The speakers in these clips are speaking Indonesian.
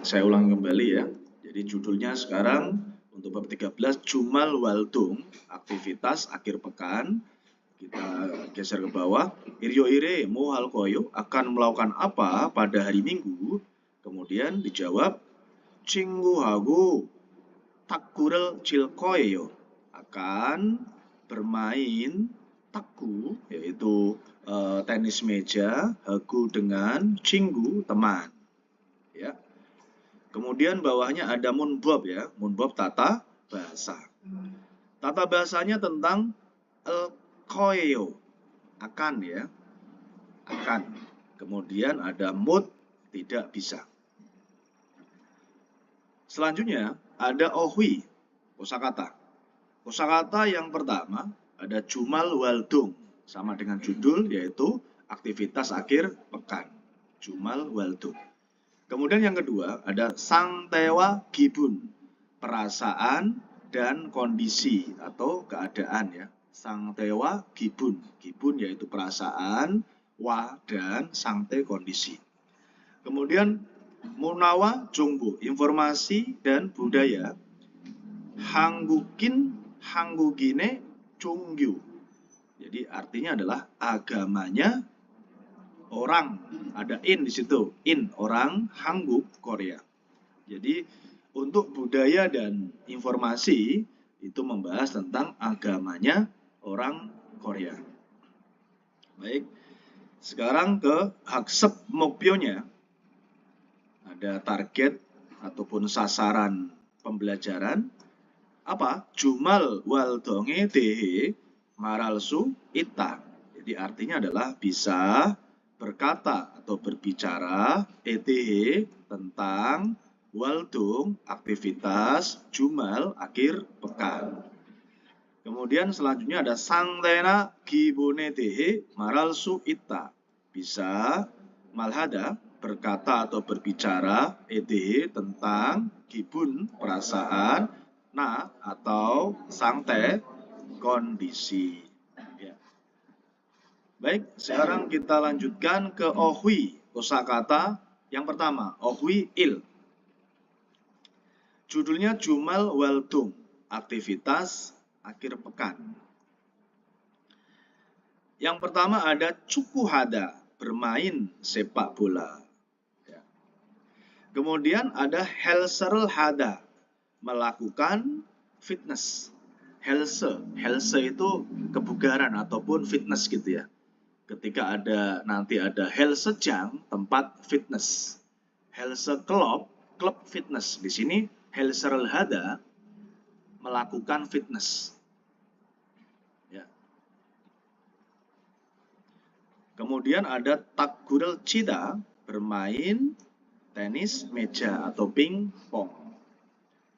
Saya ulangi kembali ya. Jadi judulnya sekarang untuk bab 13 Jumal Waldung, aktivitas akhir pekan. Kita geser ke bawah. Iryo ire mohal koyo akan melakukan apa pada hari Minggu? Kemudian dijawab 친구하고 탁구를 칠 거예요. Akan bermain takku, yaitu tenis meja, hagu dengan 친구 teman. Ya. Kemudian bawahnya ada munbob ya, munbob tata bahasa. Tata bahasanya tentang koyo, akan ya, akan. Kemudian ada mood, tidak bisa. Selanjutnya ada ohui, kosakata. Kosakata yang pertama ada jumal waldung, sama dengan judul yaitu aktivitas akhir pekan. Jumal waldung. Kemudian yang kedua ada sangtewa gibun, perasaan dan kondisi atau keadaan ya. Sangtewa gibun, gibun yaitu perasaan, wa dan sangte kondisi. Kemudian munawa jongbo, informasi dan budaya. Hanggukine jongyu. Jadi artinya adalah agamanya orang, ada in di situ, in orang Hangguk Korea. Jadi untuk budaya dan informasi itu membahas tentang agamanya orang Korea. Baik, sekarang ke haksep mokpyonya. Ada target ataupun sasaran pembelajaran. Apa? Jumal waldonge dehe maralsu ita. Jadi artinya adalah bisa berkata atau berbicara ETH tentang waldung, aktivitas jumal akhir pekan. Kemudian selanjutnya ada sangtena gibone dehe maralsu ita. Bisa malhada berkata atau berbicara ETH tentang gibun perasaan, na atau sangte kondisi. Baik, sekarang kita lanjutkan ke ohui, kosakata yang pertama, ohui il. Judulnya Jumal Waldung, aktivitas akhir pekan. Yang pertama ada cukuhada, bermain sepak bola. Kemudian ada helserhada, melakukan fitness. Helse itu kebugaran ataupun fitness gitu ya. Ketika nanti ada Helse Jang, tempat fitness. Helse Club, klub fitness. Di sini Helserhada melakukan fitness. Ya. Kemudian ada Takgurel Cida, bermain tenis meja atau pingpong.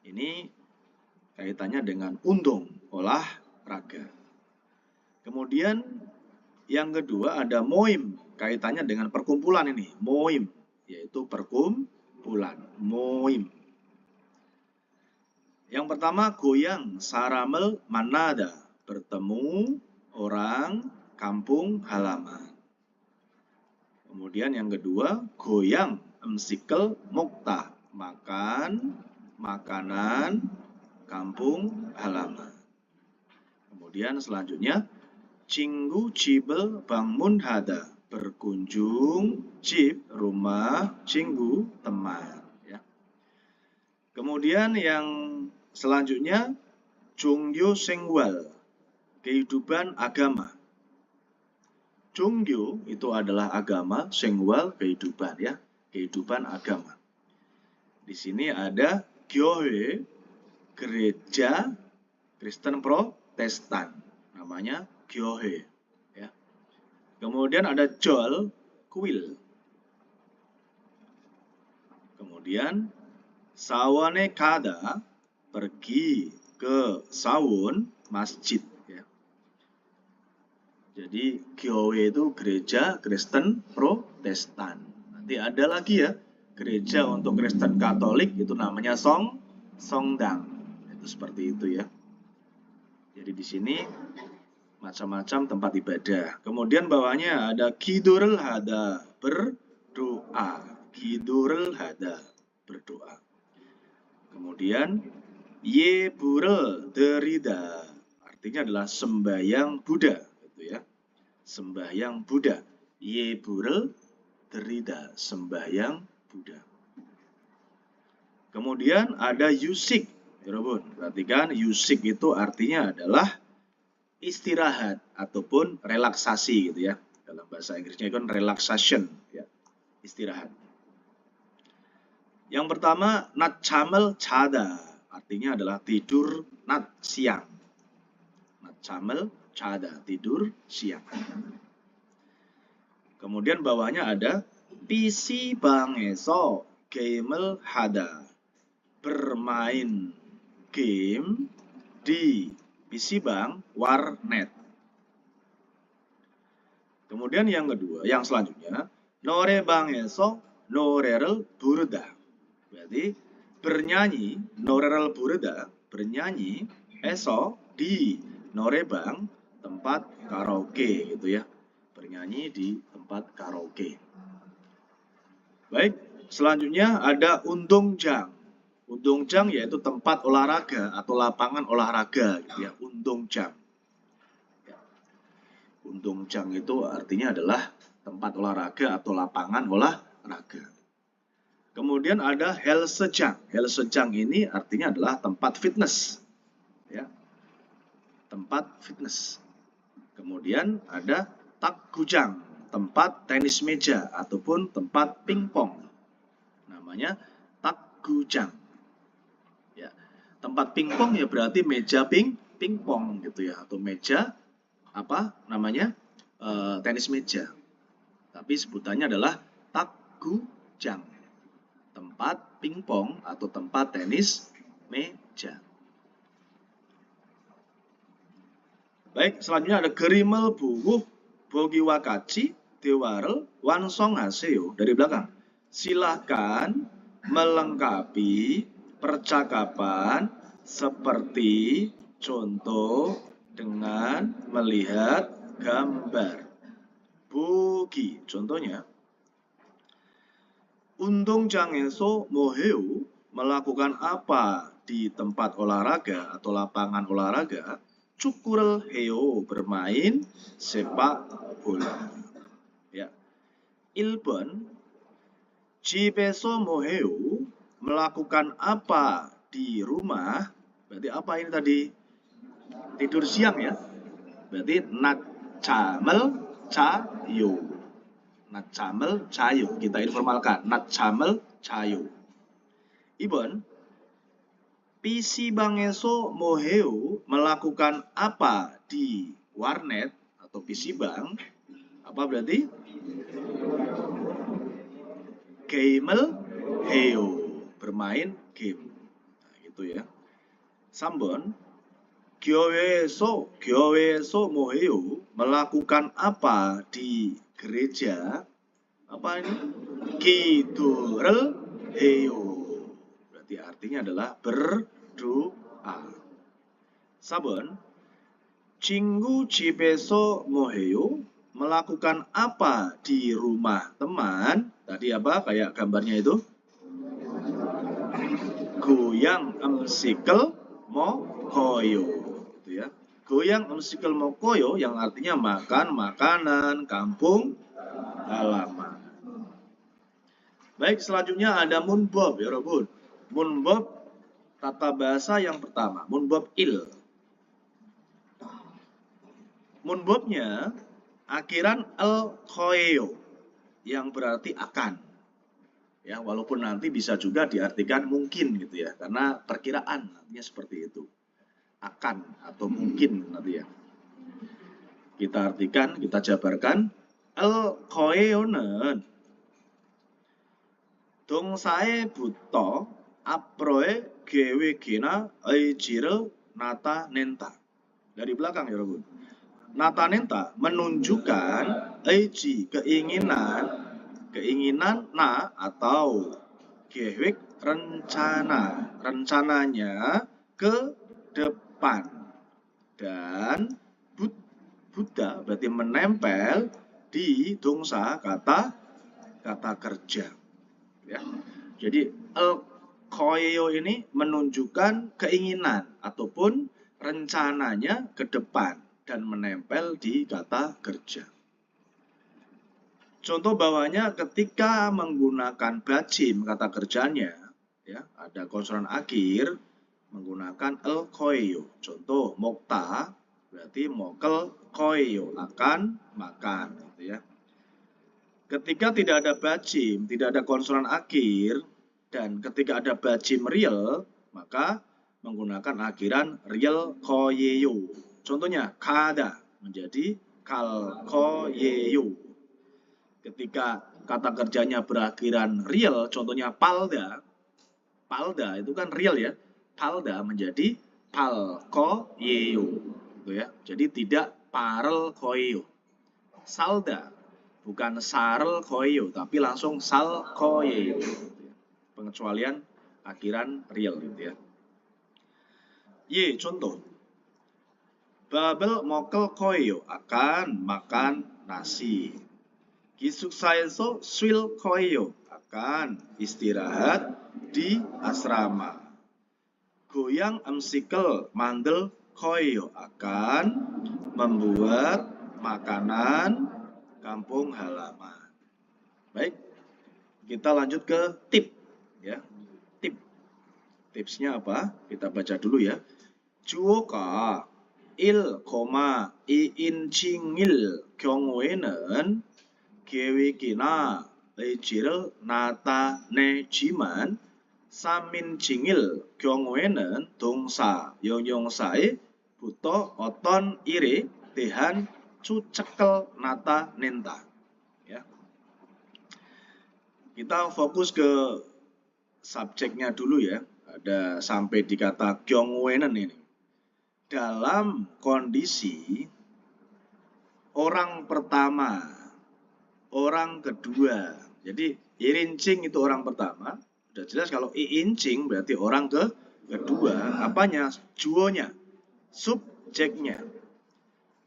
Ini kaitannya dengan undung, olahraga. Kemudian yang kedua ada moim, kaitannya dengan perkumpulan ini, moim, yaitu perkumpulan, moim. Yang pertama goyang, saramel manada, bertemu orang kampung halaman. Kemudian yang kedua goyang, emsikel mokta, makan, makanan kampung halaman. Kemudian selanjutnya Cinggu Cibel bangun hada, berkunjung cib rumah Cinggu teman. Ya. Kemudian yang selanjutnya Jongyo Sengwal, kehidupan agama. Jongyo itu adalah agama, Sengwal kehidupan ya, kehidupan agama. Di sini ada Gyohe, gereja Kristen Protestan, namanya Gyohe. Ya. Kemudian ada Jol, kuil. Kemudian Sawane Kada, pergi ke Sawun, masjid. Ya. Jadi Gyohe itu gereja Kristen Protestan. Nanti ada lagi ya, gereja untuk Kristen Katolik itu namanya Songdang. Itu seperti itu ya. Jadi di sini macam-macam tempat ibadah. Kemudian bawahnya ada Kidurul Hada, berdoa. Kidurul Hada. berdoa. Kemudian Yeburel derida artinya adalah sembahyang Buddha, gitu ya. Sembahyang Buddha. Yeburel derida sembahyang Buddha. Kemudian ada yusik, perhatikan yusik itu artinya adalah istirahat ataupun relaksasi, gitu ya. Dalam bahasa Inggrisnya itu kan relaxation, ya, istirahat. Yang pertama natchamel chada artinya adalah tidur nat siang. Natchamel chada tidur siang. Kemudian bawahnya ada PC bang에서 게임을 하다 bermain game di PC bang warnet. Kemudian yang kedua, yang selanjutnya 노래방에서 노래를 부르다. Berarti bernyanyi, 노래를 부르다, bernyanyi eso di 노래방 tempat karaoke, gitu ya. Bernyanyi di tempat karaoke. Baik, selanjutnya ada 운동장. 운동장 yaitu tempat olahraga atau lapangan olahraga, gitu ya. 운동장. 운동장 itu artinya adalah tempat olahraga atau lapangan olahraga. Kemudian ada 헬스장. 헬스장 ini artinya adalah tempat fitness, ya. Tempat fitness. Kemudian ada 탁구장, tempat tenis meja ataupun tempat pingpong. Namanya 탁구장. Ya. Tempat pingpong ya berarti meja pingpong, gitu ya, atau meja apa namanya? Tenis meja. Tapi sebutannya adalah 탁구장. Tempat pingpong atau tempat tenis meja. Baik, selanjutnya ada 그림을 보고 보기와 같이 대화를 완성하세요. Dari belakang. Silakan melengkapi percakapan seperti contoh dengan melihat gambar. 보기, contohnya. 운동장에서 뭐해요? Melakukan apa di tempat olahraga atau lapangan olahraga? 축구를 해요, bermain sepak bola. Ya. 1번 집에서 뭐해요? Melakukan apa di rumah? Berarti apa ini tadi? Tidur siang, ya. Berarti 낮잠을 자요. 낮잠을 자요. Kita informalkan. 낮잠을 자요. 2번 PC방에서 뭐해요? Melakukan apa di warnet atau PC bang? Apa berarti? 게임을 해요. Bermain game. Nah, gitu ya. 3번 교회에서 뭐해요? Melakukan apa di gereja? Apa ini? 기도를 해요. Berarti artinya adalah berdoa. 4번 친구 집에서 뭐해요? Melakukan apa di rumah teman? Tadi apa? Kayak gambarnya itu. 고향 음식을 먹어요. Gitu ya. 고향 음식을 먹어요 yang artinya makan makanan kampung halaman. Baik, selanjutnya ada 문법, 여러분. 문법 tata bahasa yang pertama, 문법 1. 문법nya akhiran al-khoeo yang berarti akan. Ya, walaupun nanti bisa juga diartikan mungkin, gitu ya, karena perkiraan artinya seperti itu. Akan atau mungkin nanti ya. Kita artikan, kita jabarkan al-khoeo는 동사에부터 앞으로의 계획이나 의지를 나타낸다. Dari belakang, 여러분. Natanenta menunjukkan eiji, keinginan na atau 계획 rencananya ke depan. Dan Buddha berarti menempel di dongsa kata kerja. Ya. Jadi koyo ini menunjukkan keinginan ataupun rencananya ke depan dan menempel di kata kerja. Contoh bawahnya ketika menggunakan bacim kata kerjanya, ya, ada konsonan akhir menggunakan koyo. Contoh mokta berarti mokel koyo, akan makan, gitu ya. Ketika tidak ada bacim, tidak ada konsonan akhir, dan ketika ada bacim real, maka menggunakan akhiran real koyeyo. Contohnya kada menjadi kal koyeyo. Ketika kata kerjanya berakhiran real, contohnya palda, palda itu kan real ya, palda menjadi pal koyeyo, gitu ya. Jadi tidak parel koyeyo. Salda bukan sarel koyo, tapi langsung sal koyo. Pengecualian akhiran real, gitu ya. Y, contoh. Babel mokel koyo, akan makan nasi. Gisuksaeso swil koyo, akan istirahat di asrama. Goyang emsikel mandel koyo, akan membuat makanan kampung halaman. Baik, kita lanjut ke tip, ya. Tipsnya apa? Kita baca dulu ya. 주어가 1, 2인칭일 경우에는 계획이나 의지를 나타내지만 3인칭일 경우에는 동사, 형용사에 붙어 어떤 일에 대한 추측을 나타낸다. Ya. Kita fokus ke subjeknya dulu ya. Ada sampai di kata 경우에는 ini. Dalam kondisi orang pertama, orang kedua. Jadi irincing itu orang pertama. Udah jelas kalau iincing berarti orang kedua. Apanya? Juonya, subjeknya.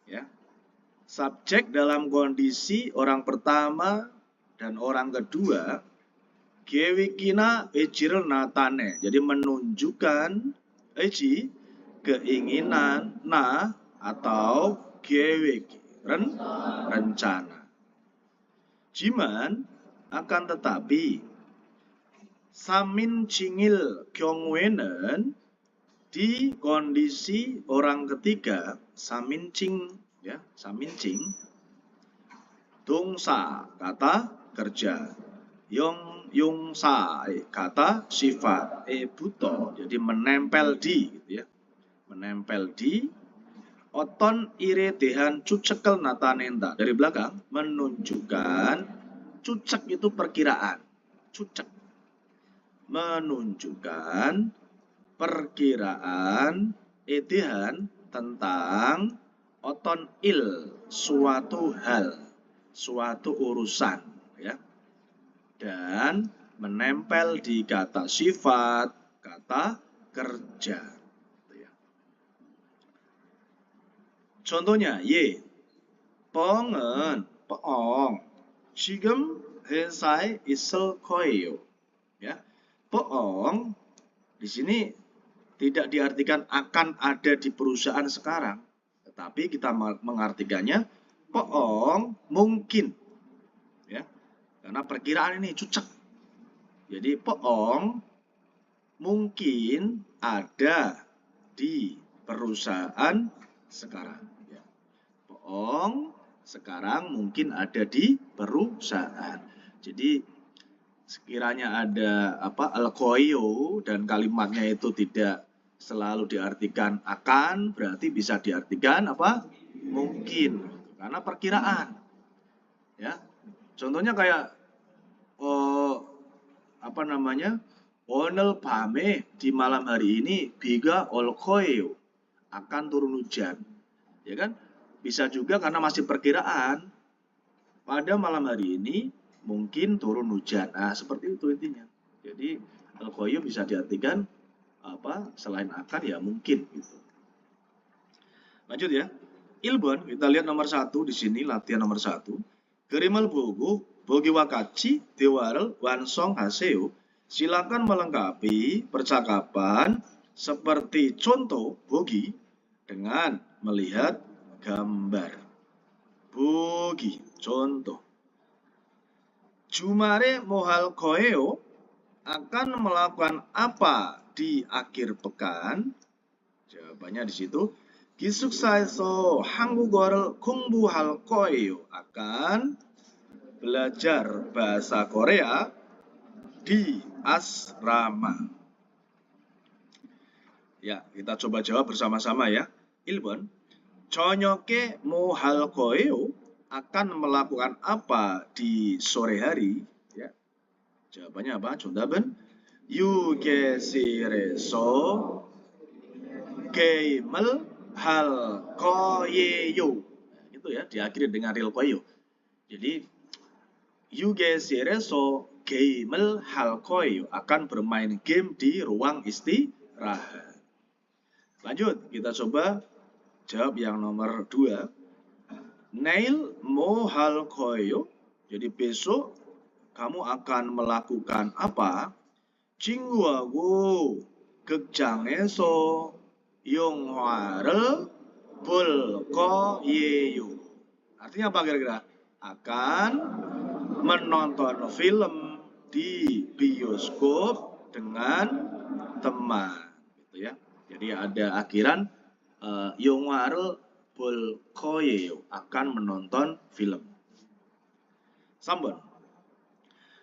Ya. Subjek dalam kondisi orang pertama dan orang kedua, gewikina ejir natane, jadi menunjukkan eji keinginan na atau gewik rencana. Jiman akan tetapi samin cingil 경우에는 di kondisi orang ketiga, samin cing ya, samincing, 동사 kata kerja, 용사 kata sifat, buto jadi menempel di, gitu ya, menempel di, oton ire dehan cucekel natanenda dari belakang menunjukkan, cucek itu perkiraan, cucek menunjukkan perkiraan edehan tentang oton il, suatu hal, suatu urusan, ya, dan menempel di kata sifat, kata kerja. Contohnya, ye, 뻥은, 뻥, 지금 회사에 있을 거예요. Ya, 뻥 di sini tidak diartikan akan ada di perusahaan sekarang, tetapi kita mengartikannya 뻥 mungkin, ya, karena perkiraan ini cucek. Jadi 뻥 mungkin ada di perusahaan sekarang. Ya. 뻥 sekarang mungkin ada di perusahaan. Jadi sekiranya ada al-koyo dan kalimatnya itu tidak selalu diartikan akan, berarti bisa diartikan mungkin, karena perkiraan. Ya, contohnya kayak 오늘 밤에 di malam hari ini 비가 올 거예요, akan turun hujan, ya kan? Bisa juga karena masih perkiraan, pada malam hari ini mungkin turun hujan. Nah, seperti itu intinya. Jadi al-koyo bisa diartikan selain akan ya mungkin gitu. Lanjut ya. 1번 kita lihat nomor 1 di sini, latihan nomor 1. 그림을 보고 보기와 같이 대화를 완성하세요. Silakan melengkapi percakapan seperti contoh bogi dengan melihat gambar. Bogi, contoh. Jumare mohal koeo akan melakukan apa di akhir pekan? Jawabannya di situ. 기숙사에서 한국어를 공부할 거예요. akan belajar bahasa Korea di asrama. Ya, kita coba jawab bersama-sama ya. 1번. 저녁에 뭐 할 거예요? akan melakukan apa di sore hari? Ya. Jawabannya apa? 정답은 휴게실에서 게임을 할 거예요. Itu ya, diakhiri dengan real koyo. Jadi 휴게실에서 게임을 할 거예요. akan bermain game di ruang istirahat. Lanjut, kita coba jawab yang nomor 2. 내일 뭐 할 거예요? Jadi besok kamu akan melakukan apa? 친구하고 극장에서 영화를 볼 거예요. Artinya apa kira-kira? Akan menonton film di bioskop dengan teman, gitu ya. Jadi ada akhiran 영화를 볼 거예요. akan menonton film. 3번.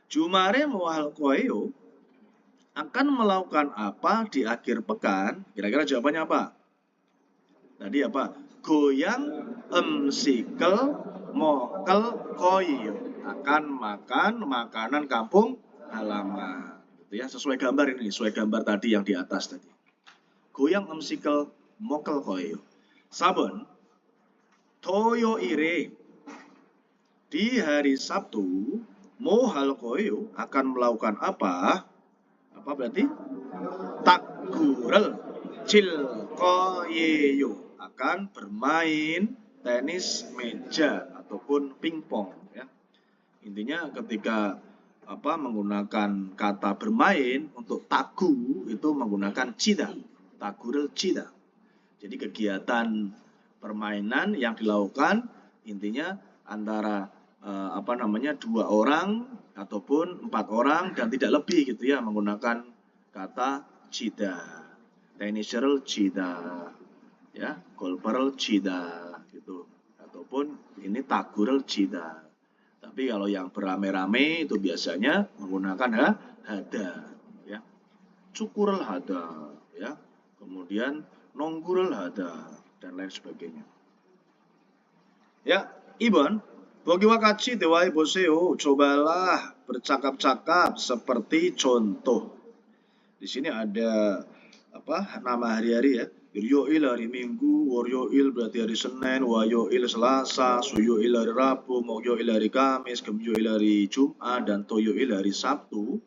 주말에 뭐 할 거예요? akan melakukan apa di akhir pekan? Kira-kira jawabannya apa? Tadi apa? Goyang 음식을 먹을 거예요. akan makan makanan kampung halaman. Gitu ya, sesuai gambar ini, sesuai gambar tadi yang di atas tadi. 고향 음식을 먹을 거예요. 4번. 토요일에 di hari Sabtu 뭐 할 거예요? akan melakukan apa? Apa berarti? 탁구를 칠 거예요. akan bermain tenis meja ataupun pingpong ya. Intinya ketika menggunakan kata bermain untuk tagu itu menggunakan cida. 탁구를 치다. Jadi kegiatan permainan yang dilakukan intinya antara 2 orang ataupun 4 orang dan tidak lebih gitu ya, menggunakan kata cida. 테니스를 치다, ya, 골프를 치다 gitu. Ataupun ini 탁구를 치다. Tapi kalau yang beramai-ramai itu biasanya menggunakan hada, ya. 축구를 하다, ya. Kemudian 농구를 하다 dan lain sebagainya. Ya, 2번. 보기와 같이 대화해 보세요. cobalah bercakap-cakap seperti contoh. Di sini ada nama hari-hari ya. 일요일 hari Minggu, 월요일 berarti hari Senin, 화요일 Selasa, 수요일 hari Rabu, 목요일 hari Kamis, 금요일 hari Jumat, dan 토요일 hari Sabtu.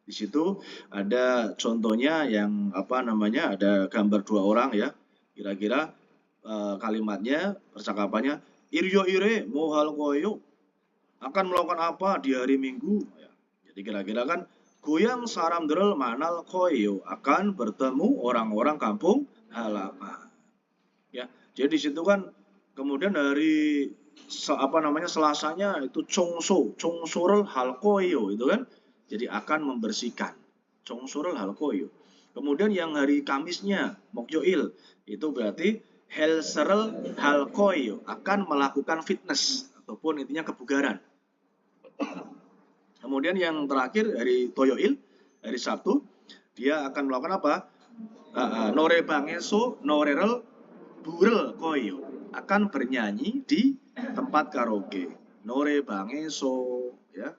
Di situ ada contohnya yang ada gambar 2 orang ya. Kira-kira kalimatnya, percakapannya, 일요일에 뭐 할 거예요? akan melakukan apa di hari Minggu? Ya. Jadi kira-kira kan goyang sa람들을 만날 거예요. akan bertemu orang-orang kampung halaman. Ya. Jadi di situ kan kemudian hari Selasanya itu 청소를 할 거예요 itu kan. Jadi akan membersihkan. 청소를 할 거예요. Kemudian yang hari Kamisnya 목요일 itu berarti 헬스를 할 거예요. akan melakukan fitness ataupun intinya kebugaran. Kemudian yang terakhir hari 토요일, hari Sabtu, dia akan melakukan apa? 노래방에서 노래를 부를 거예요. akan bernyanyi di tempat karaoke. 노래방에서 ya.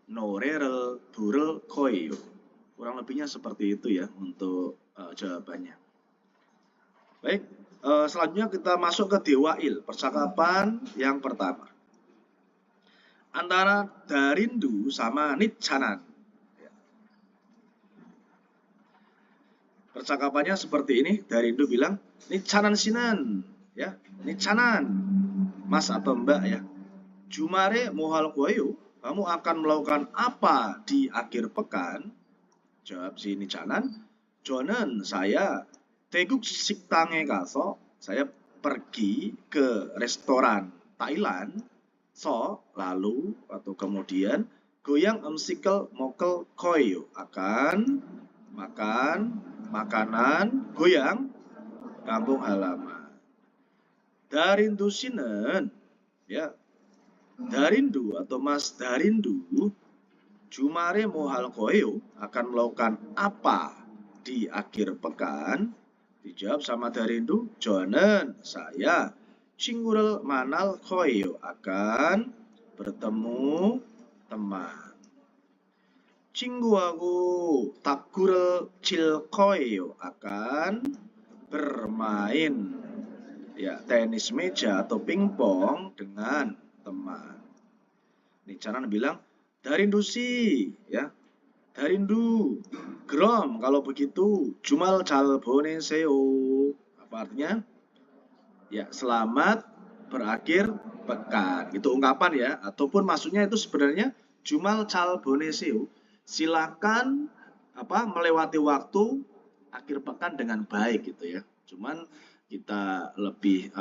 노래를 부를 거예요. Kurang lebihnya seperti itu ya untuk jawabannya. Baik, selanjutnya kita masuk ke Dewail, percakapan yang pertama. Antara Darindu sama Nichanan. Percakapannya seperti ini. Darindu bilang, Nichanan sinan, ya, Nichanan, Mas atau Mbak ya. Jumare mohal koyo, kamu akan melakukan apa di akhir pekan? Jawab si Nichanan, 저는 saya 태국 식당에 가서 saya pergi ke restoran Thailand lalu atau kemudian goyang 음식을 먹을 거예요 akan makan makanan goyang kampung halaman. Darindu 씨는 ya Darindu atau Mas Darindu 주말에 뭐 할 거예요? akan melakukan apa di akhir pekan? Dijawab sama Darindu, 저는 saya 친구를 만날 거예요. akan bertemu teman. 친구하고 탁구를 칠 거예요. akan bermain ya tenis meja atau pingpong dengan teman. Nichanan bilang, Darindu sih, ya. Darindu, 그럼 kalau begitu 주말 잘 보내세요. Apa artinya? Ya, selamat berakhir pekan. Itu ungkapan ya, ataupun maksudnya itu sebenarnya 주말 잘 보내세요. Silakan melewati waktu akhir pekan dengan baik gitu ya. Cuman kita lebih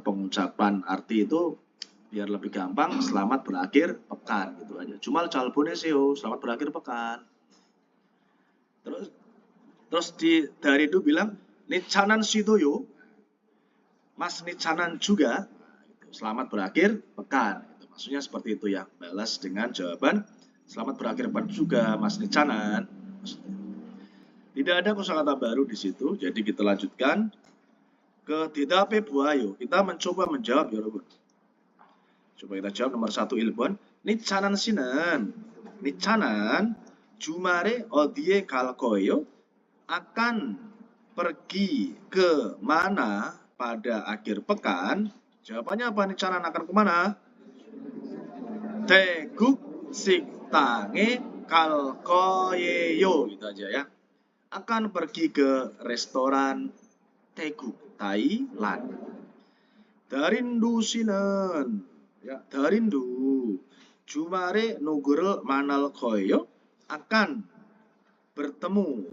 pengucapan arti itu biar lebih gampang, selamat berakhir pekan gitu aja. Jumal 잘 보내세요, selamat berakhir pekan. Terus dari itu bilang Nichanan 시도요, Mas Nichanan juga, selamat berakhir pekan. Maksudnya seperti itu ya, balas dengan jawaban selamat berakhir pekan juga Mas Nichanan. Tidak ada kosakata baru di situ, jadi kita lanjutkan ke 대답해 보아요. Kita mencoba menjawab ya, 여러분. Coba kita jawab nomor 1 1번. Nichanan 씨는 주말에 어디에 갈 거예요? akan pergi ke mana pada akhir pekan? Jawabannya apa? Nichanan akan kemana? 태국 식당에 갈 거예요. Gitu aja ya. Akan pergi ke restoran Taeguk, Thailand. Darindu 씨는 ya, Darindu 주말에 누구를 만날 거예요? akan bertemu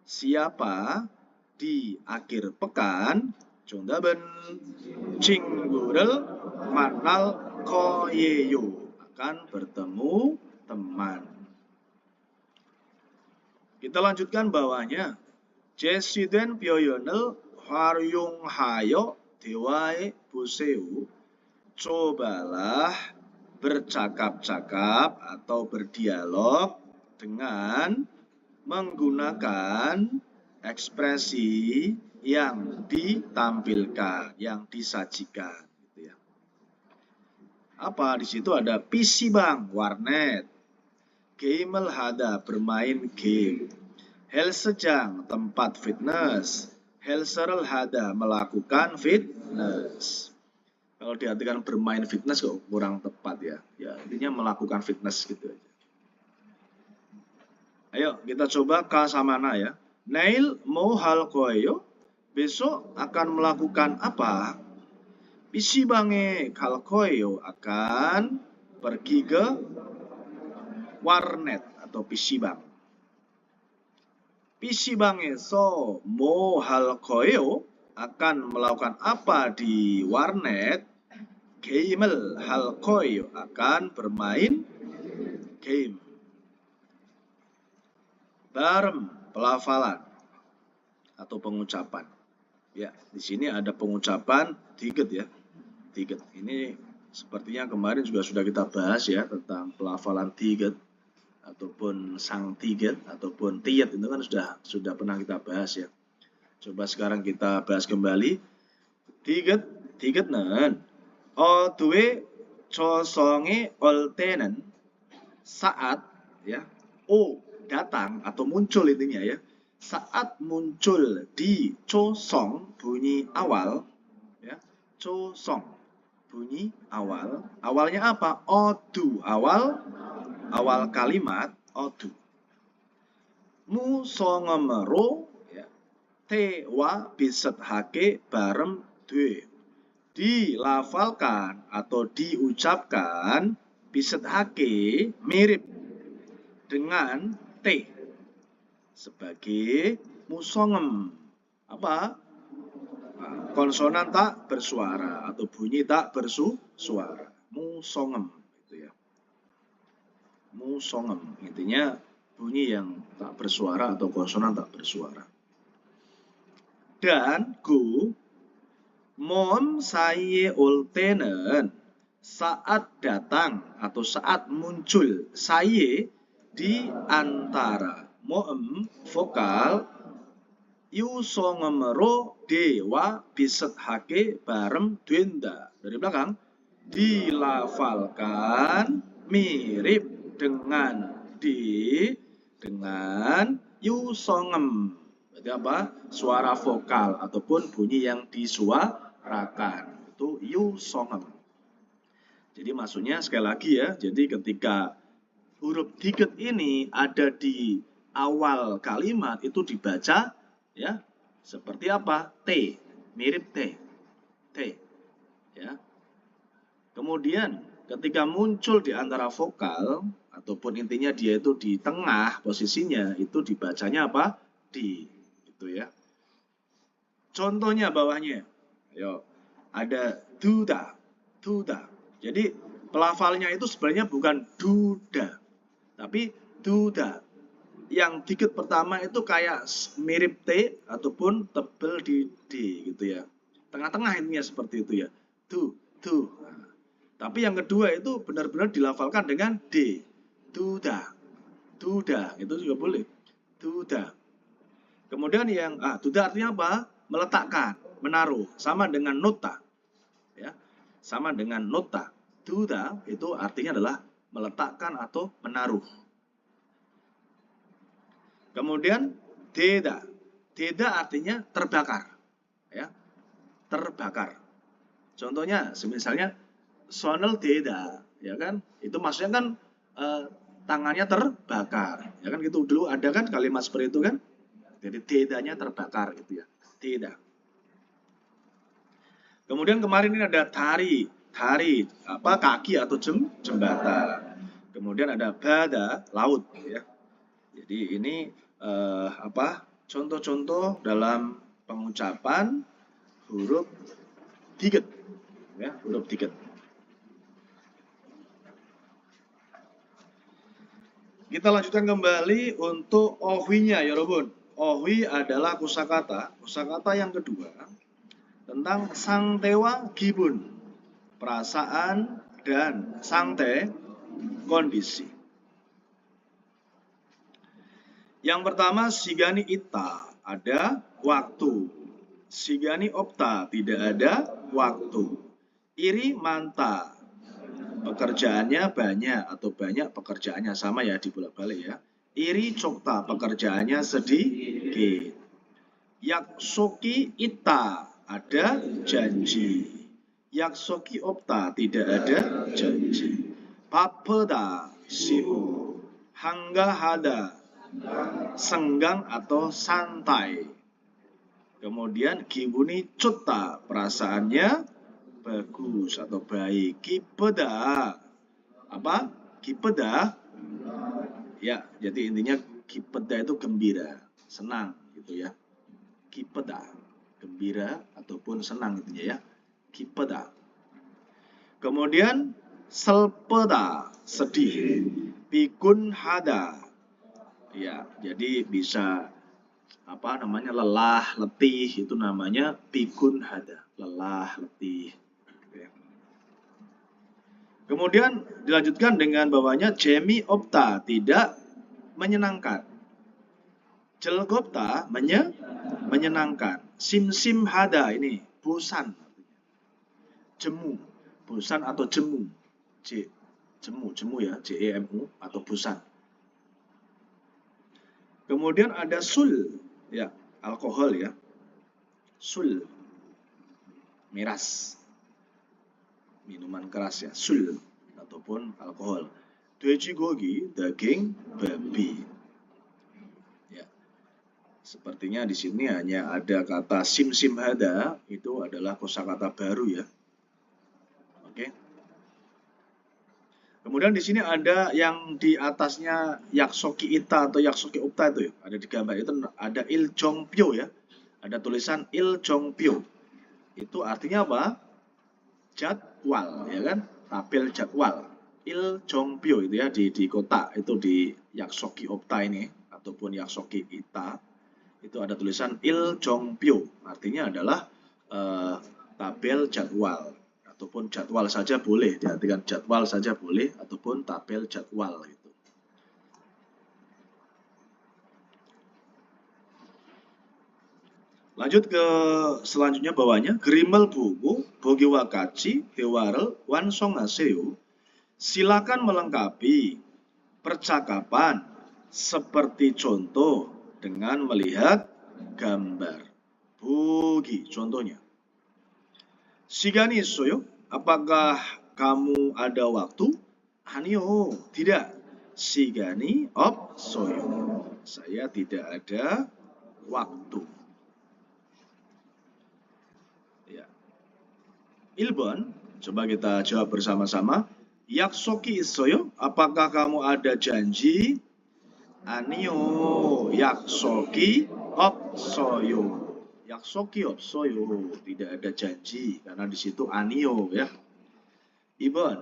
siapa di akhir pekan? 정답은 친구를 만날 거예요. akan bertemu teman. Kita lanjutkan bawahnya. 제시된 표현을 활용하여 대화해 보세요. Cobalah bercakap-cakap atau berdialog dengan menggunakan ekspresi yang ditampilkan, yang disajikan. Gitu ya. Apa di situ ada PC방, warnet, gamer hada, bermain game, 헬스장, tempat fitness, 헬스를 hada, melakukan fitness. Kalau diartikan bermain fitness kok kurang tepat ya. Ya, intinya melakukan fitness gitu aja. Ayo kita coba K sama Na ya. Neil mau hal koyo. Besok akan melakukan apa? PC방에 갈 거예요. akan pergi ke warnet atau PC방. PC방에서 뭐 할 거예요? akan melakukan apa di warnet? 게임을 할 거예요. akan bermain game. Barem, pelafalan atau pengucapan. Ya, di sini ada pengucapan tiget ya. Tiget ini sepertinya kemarin juga sudah kita bahas ya tentang pelafalan tiget ataupun sang tiget ataupun tiet, itu kan sudah pernah kita bahas ya. Coba sekarang kita bahas kembali. tiget는 어두에 조성에 올 때는 saat ya datang atau muncul intinya ya. Saat muncul di chosong bunyi awal ya. Chosong bunyi awal. Awalnya apa? Odu, awal kalimat odu. Musongemero ya. Tewa bisedhake barem dwe. Dilafalkan atau diucapkan bisedhake mirip dengan T. sebagai musongem. Apa? Konsonan tak bersuara atau bunyi tak bersuara. Musongem itu ya. Musongem intinya bunyi yang tak bersuara atau konsonan tak bersuara. Dan mon saye ol tenen saat datang atau saat muncul saye di antara moem vokal yusongemero dewa bisethake bareng denda. Dari belakang dilafalkan mirip dengan yusongem. Berarti apa? Suara vokal ataupun bunyi yang disuarakan. Itu yusongem. Jadi maksudnya sekali lagi ya, jadi ketika huruf diket ini ada di awal kalimat itu dibaca ya seperti apa? T, mirip T. Ya. Kemudian ketika muncul di antara vokal ataupun intinya dia itu di tengah posisinya itu dibacanya apa? Di itu ya. Contohnya bawahnya. Yo, ada duda. Jadi pelafalnya itu sebenarnya bukan duda, tapi duda. Yang diket pertama itu kayak mirip T ataupun tebel di D gitu ya. Tengah-tengah intinya seperti itu ya. Du. Nah, tapi yang kedua itu benar-benar dilafalkan dengan D. Duda. Itu juga boleh. Duda. Kemudian yang duda artinya apa? Meletakkan, menaruh, sama dengan nota. Ya. Sama dengan nota. Duda itu artinya adalah meletakkan atau menaruh. Kemudian deda artinya terbakar, ya, terbakar. Contohnya, misalnya sonel deda, ya kan? Itu maksudnya kan tangannya terbakar, ya kan? Gitu dulu ada kan kalimat seperti itu kan? Jadi dedanya terbakar gitu ya, deda. Kemudian kemarin ini ada tari apa kaki atau jembatan. Kemudian ada bada laut ya. Jadi ini contoh-contoh dalam pengucapan huruf diket ya, huruf diket. Kita lanjutkan kembali untuk ohwinya ya Robun. Ohwi adalah kosakata yang kedua tentang sangtewa gibun, perasaan dan sangte kondisi. Yang pertama sigani ita, ada waktu. Sigani opta, tidak ada waktu. Iri manta, pekerjaannya banyak atau banyak pekerjaannya sama ya dibolak-balik ya. Iri cokta, pekerjaannya sedikit. Yaksoki ita, ada janji. Yaksoki opta, tidak ada janji. Papeda sibuk. Hangga hada, senggang atau santai. Kemudian gibuni cutta, perasaannya bagus atau baik. Kipeda, apa? Kipeda, ya, jadi intinya kipeda itu gembira, senang gitu ya. Kipeda, gembira ataupun senang intinya ya. Kipeda. Kemudian selpeda, sedih. Pikun hada, ya, jadi bisa lelah, letih, itu namanya pikun hada, lelah, letih. Kemudian dilanjutkan dengan bawahnya jemi opta, tidak menyenangkan. Jelgopta menyenangkan. Sim hada, ini bosan. Jemu, bosan atau jemu. Jemu ya, jemu atau bosan. Kemudian ada sul, ya, alkohol ya. Sul, miras, minuman keras ya, sul ataupun alkohol. Dejigogi, daging babi. Ya. Sepertinya di sini hanya ada kata sim hada, itu adalah kosakata baru ya. Oke. Kemudian di sini ada yang di atasnya Yaksoki Ita atau Yaksoki Upta itu ya. Ada di gambar itu ada Il Jongpyo ya. Ada tulisan Il Jongpyo. Itu artinya apa? Jadwal ya kan? Tabel jadwal. Il Jongpyo itu ya di kota itu di Yaksoki Upta ini ataupun Yaksoki Ita. Itu ada tulisan Il Jongpyo. Artinya adalah tabel jadwal. Ataupun jadwal saja boleh, diartikan jadwal saja boleh, ataupun tabel jadwal gitu. Lanjut ke selanjutnya bawahnya, Grimel buku, bogi wakaci, hewarel, wansongaseo. Silakan melengkapi percakapan seperti contoh dengan melihat gambar. Bogi, contohnya. Shigani isoyo, apakah kamu ada waktu? Hanyo, tidak. Shigani opsoyo, saya tidak ada waktu. Ya. Ilbon, coba kita jawab bersama-sama. Yaksoki isoyo, apakah kamu ada janji? Anio, yaksoki opsoyo. Yaksoki opsoyo, tidak ada janji karena di situ anio ya. Ibon.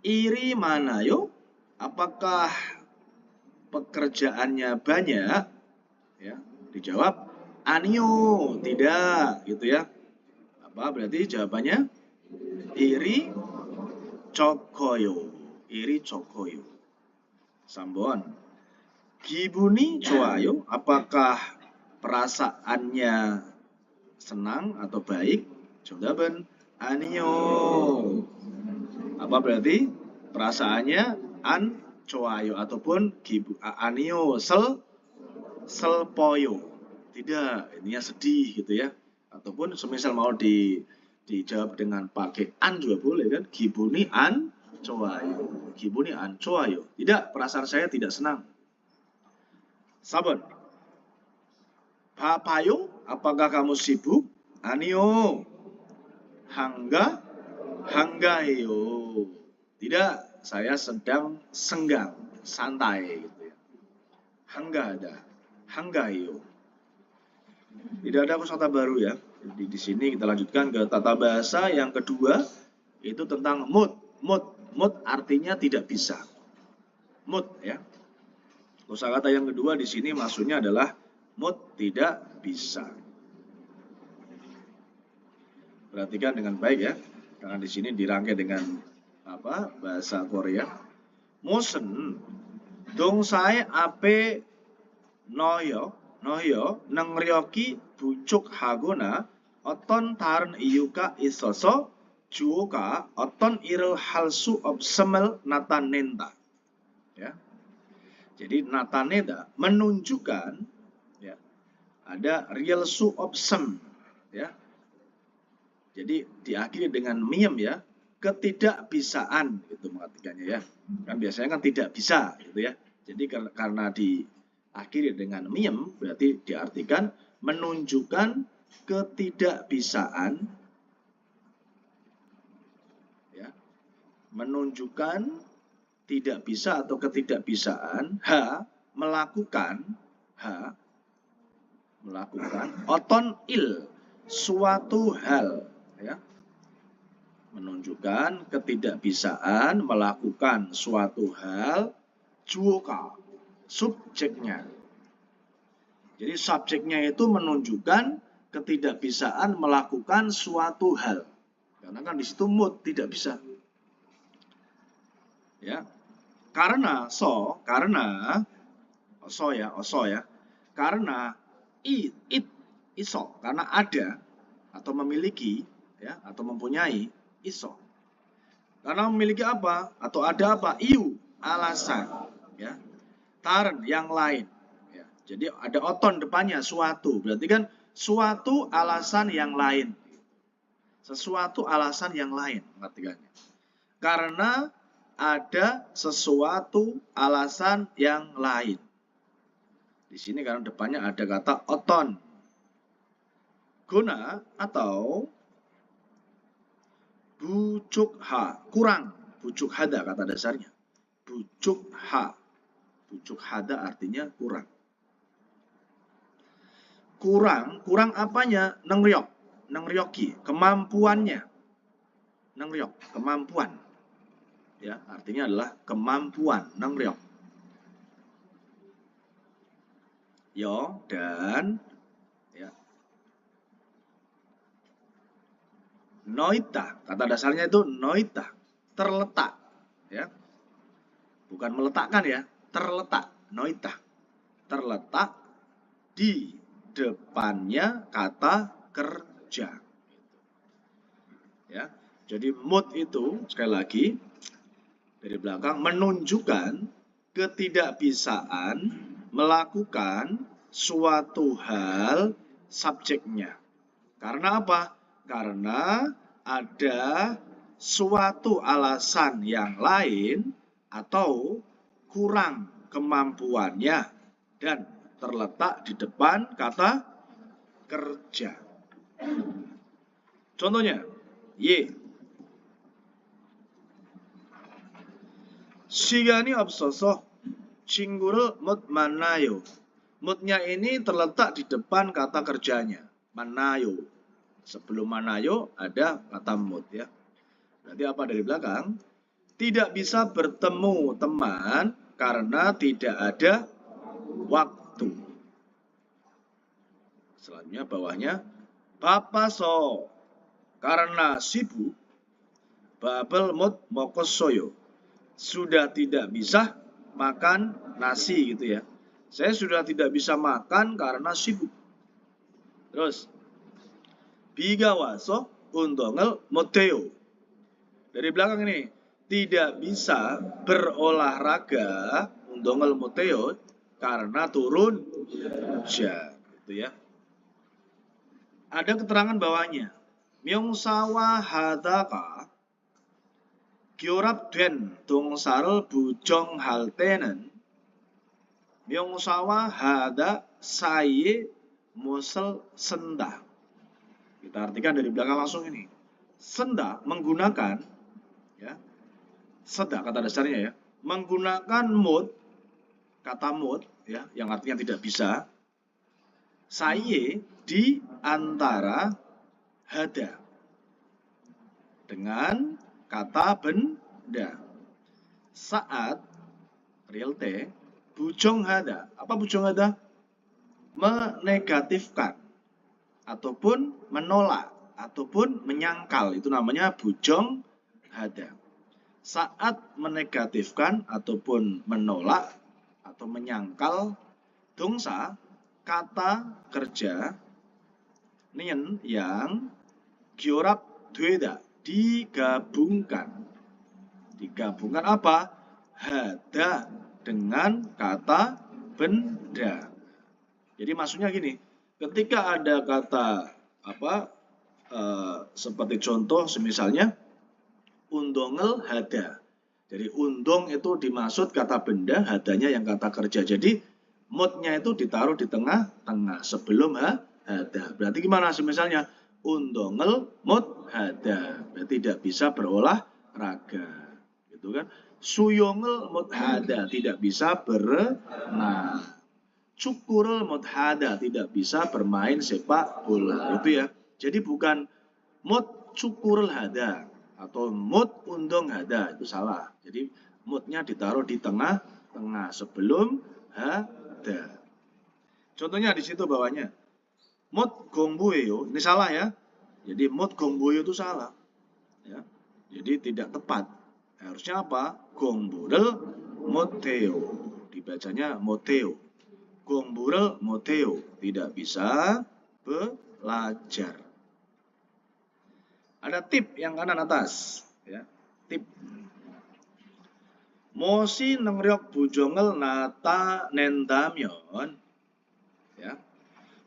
Iri mana yo? Apakah pekerjaannya banyak? Ya, dijawab anio, tidak gitu ya. Apa berarti jawabannya? Iri chokoyo. Iri chokoyo. Sambon. Gibuni 좋아요, apakah perasaannya senang atau baik? Jawaban anio. Apa berarti perasaannya an 좋아요 ataupun anio selpoyo. Tidak, ininya sedih gitu ya. Ataupun semisal mau dijawab dengan pakai an juga boleh kan? Gibuni an 좋아요. Gibuni an 좋아요. Tidak, perasaan saya tidak senang. 4번. Bapayo, apakah kamu sibuk? Anio. Hanggayo. Tidak, saya sedang senggang, santai gitu ya. Hanggayo. Tidak ada kosakata baru ya. Jadi di sini kita lanjutkan ke tata bahasa yang kedua, itu tentang mood. Mood artinya tidak bisa. Mood ya. Kosakata yang kedua di sini maksudnya adalah mood tidak bisa. Perhatikan dengan baik ya, karena di sini dirangkai dengan bahasa Korea. Musen 동사의 앞에 넣어요 능력이 부족하거나 어떤 다른 이유가 있어서 주어가 어떤 일을 할 수 없음을 나타낸다. Ya. Jadi nataneda menunjukkan ya, ada real su opsem ya. Jadi diakhiri dengan miem ya, ketidakbisaan itu mengartikannya ya. Kan biasanya kan tidak bisa gitu ya. Jadi karena diakhiri dengan miem berarti diartikan menunjukkan ketidakbisaan ya. Menunjukkan tidak bisa atau ketidakbisaan melakukan oton il suatu hal ya, menunjukkan ketidakbisaan melakukan suatu hal. Juoka subjeknya, jadi subjeknya itu menunjukkan ketidakbisaan melakukan suatu hal, karena kan di situ mood tidak bisa ya. Karena iso, karena ada atau memiliki ya, atau mempunyai iso. Karena memiliki apa atau ada apa? Iu, alasan ya. Taren, yang lain ya. Jadi ada oton depannya suatu, berarti kan suatu alasan yang lain. Sesuatu alasan yang lain artinya. Karena ada sesuatu alasan yang lain. Di sini karena depannya ada kata oton. Guna atau Bucukha, kurang. Bucuk hada kata dasarnya. Bucukha. Bucuk hada artinya kurang. Kurang apanya? Nengryok. Nengryoki, kemampuannya. Nengryok, kemampuan. Ya, artinya adalah kemampuan. Nengryok. Yo, dan ya. Noita, kata dasarnya itu noita, terletak, ya. Bukan meletakkan ya, terletak, noita. Terletak di depannya kata kerja. Ya. Jadi mood itu sekali lagi dari belakang menunjukkan ketidakbisaan melakukan suatu hal subjeknya. Karena apa? Karena ada suatu alasan yang lain atau kurang kemampuannya dan terletak di depan kata kerja. Contohnya, Y. 시간이 없어서 친구를 못 만나요. Mutnya ini terletak di depan kata kerjanya. Manayo. Sebelum manayo ada kata mut ya. Berarti apa dari belakang? Tidak bisa bertemu teman karena tidak ada waktu. Selanjutnya bawahnya 바빠서 karena sibuk babel mut 먹었어요. Sudah tidak bisa makan nasi gitu ya. Saya sudah tidak bisa makan karena sibuk. Terus 비가 와서 운동을 못해요. Dari belakang ini tidak bisa berolahraga 운동을 못해요 karena turun hujan gitu ya. Ada keterangan bawahnya. 명사와 하다가 결합된 동사를 부정할 때는 명사와 하다 사이에 못을 쓴다. Kita artikan dari belakang langsung ini. Senda menggunakan ya. Senda kata dasarnya ya, menggunakan mood, kata mood ya, yang artinya tidak bisa. Saye di antara hada dengan kata benda. Saat real T bujong hada. Apa bujong hada? Menegatifkan ataupun menolak ataupun menyangkal, itu namanya bujong hada. Saat menegatifkan ataupun menolak atau menyangkal dongsa kata kerja nien yang gyurap dweda digabungkan. Digabungkan apa? Hada dengan kata benda. Jadi maksudnya gini, ketika ada kata seperti contoh misalnya undongel hada. Jadi undong itu dimaksud kata benda, hadanya yang kata kerja. Jadi moodnya itu ditaruh di tengah-tengah sebelum hada. Berarti gimana misalnya undongel mood hada. Berarti tidak bisa berolahraga. Gitu kan? Suyongel mood hada, tidak bisa berenang. Cukurel mot hada, tidak bisa bermain sepak bola, itu ya. Jadi bukan mot cukurel hada atau mot undong hada, itu salah. Jadi motnya ditaruh di tengah-tengah sebelum hada. Contohnya di situ bawahnya mot gongbueyo, ini salah ya. Jadi mot gongbueyo itu salah ya. Jadi tidak tepat. Harusnya apa? Gongburel moteo, dibacanya moteo. Gongburel moteo, tidak bisa belajar. Ada tip yang kanan atas ya. Tip. Mosi nengryok bujongel nata nendamyon ya.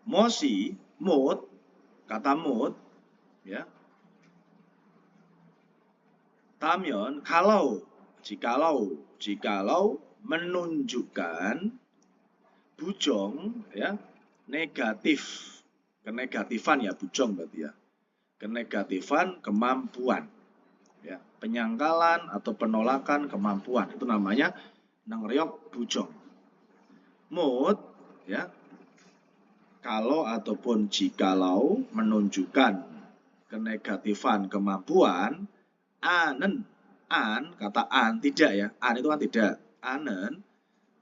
Mosi mood, kata mood ya. Tamyon jikalau menunjukkan bujong ya, negatif, kenegatifan ya bujong berarti ya, kenegatifan kemampuan Ya, penyangkalan atau penolakan kemampuan itu namanya nangreok bujong. Mood ya, kalau ataupun jikalau menunjukkan kenegatifan kemampuan, anen, kata an tidak ya, an itu kan tidak, anen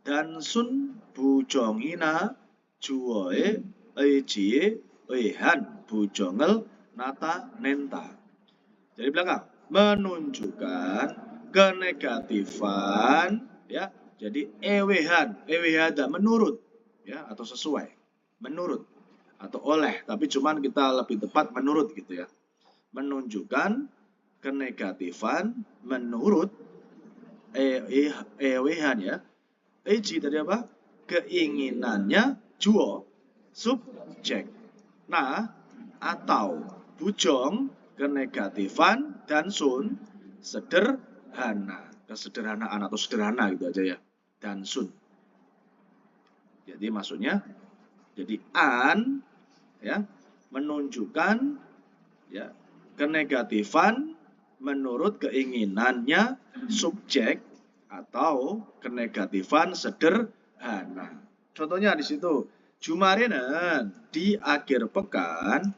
dan sun bujongina juoe eijie ehan bujongel nata nenta. Jadi belakang menunjukkan kenegatifan ya. Jadi ewehan menurut ya atau sesuai. Menurut atau oleh, tapi cuman kita lebih tepat menurut gitu ya. Menunjukkan kenegatifan menurut ewehan ya. Eji tadi apa? Keinginannya juo subjek. Nah, atau bujong kenegatifan dan sun sederhana, kesederhanaan atau sederhana gitu aja ya, dan sun. Jadi maksudnya jadi an ya menunjukkan ya kenegatifan menurut keinginannya subjek atau kenegatifan sederhana. Contohnya di situ Jumarinen di akhir pekan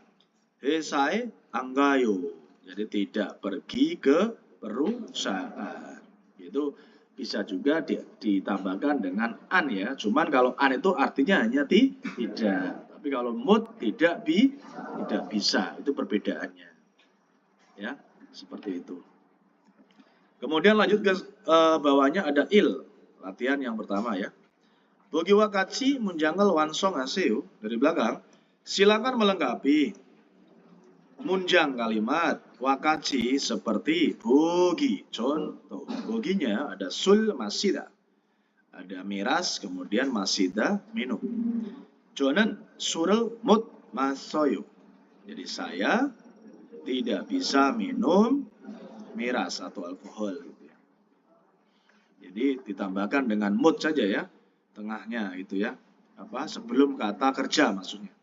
Hesai anggayo. Jadi tidak pergi ke perusahaan. Itu bisa juga ditambahkan dengan an ya. Cuman kalau an itu artinya hanya tidak. Tapi kalau mood tidak bisa. Itu perbedaannya. Ya, seperti itu. Kemudian lanjut ke bawahnya ada il. Latihan yang pertama ya. Bogi wakachi munjangal wansong aseo dari belakang. Silakan melengkapi munjang kalimat wakachi seperti bogi. Contoh, boginya ada sul masida, ada miras, kemudian masida minum. Jonen surel mut masoyo. Jadi saya tidak bisa minum miras atau alkohol. Gitu ya. Jadi ditambahkan dengan mut saja ya, tengahnya itu ya. Apa sebelum kata kerja maksudnya.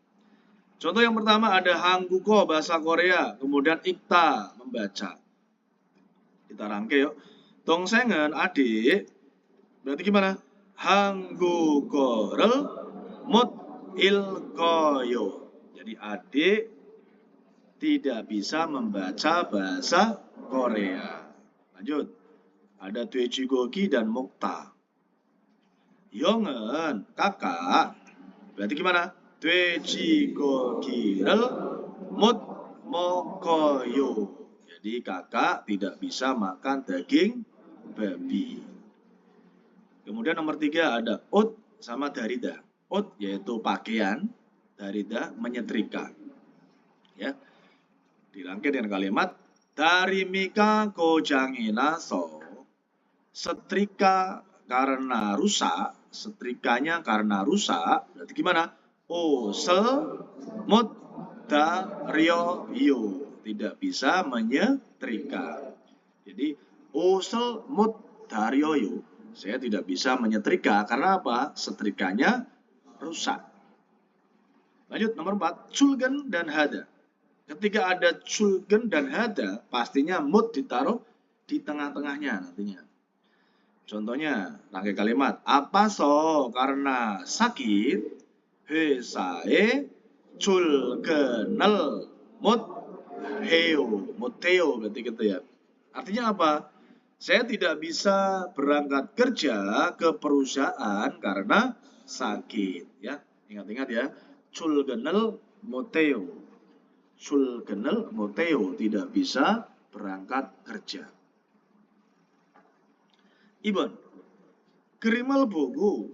Contoh yang pertama ada hangguko bahasa Korea, kemudian ikta membaca. Kita rangkai yuk. Dongsengen adik, berarti gimana? Hanggukorel mut ilkoyo. Jadi adik tidak bisa membaca bahasa Korea. Lanjut. Ada Twejigogi dan Mukta. Yongen, kakak, berarti gimana? Twejigogi를 못 먹어요. Jadi kakak tidak bisa makan daging babi. Kemudian nomor 3 ada ut sama darida. Ut yaitu pakaian, darida menyetrika. Ya. Dirangkai dengan kalimat darimika gojangi naso. Setrika karena rusak, setrikanya karena rusak, berarti gimana? Osel mut dario yo, tidak bisa menyetrika. Jadi osel mut dario yo, saya tidak bisa menyetrika karena apa? Setrikanya rusak. Lanjut nomor 4, culgen dan hada. Ketika ada culgen dan hada, pastinya mut ditaruh di tengah-tengahnya nantinya. Contohnya, rangkai kalimat apa so karena sakit 회사에 출근을 못해요 berarti gitu ya. Artinya apa? Saya tidak bisa berangkat kerja ke perusahaan karena sakit ya. Ingat-ingat ya. 출근을 못해요. 출근을 못해요, tidak bisa berangkat kerja. 2번. 그림을 보고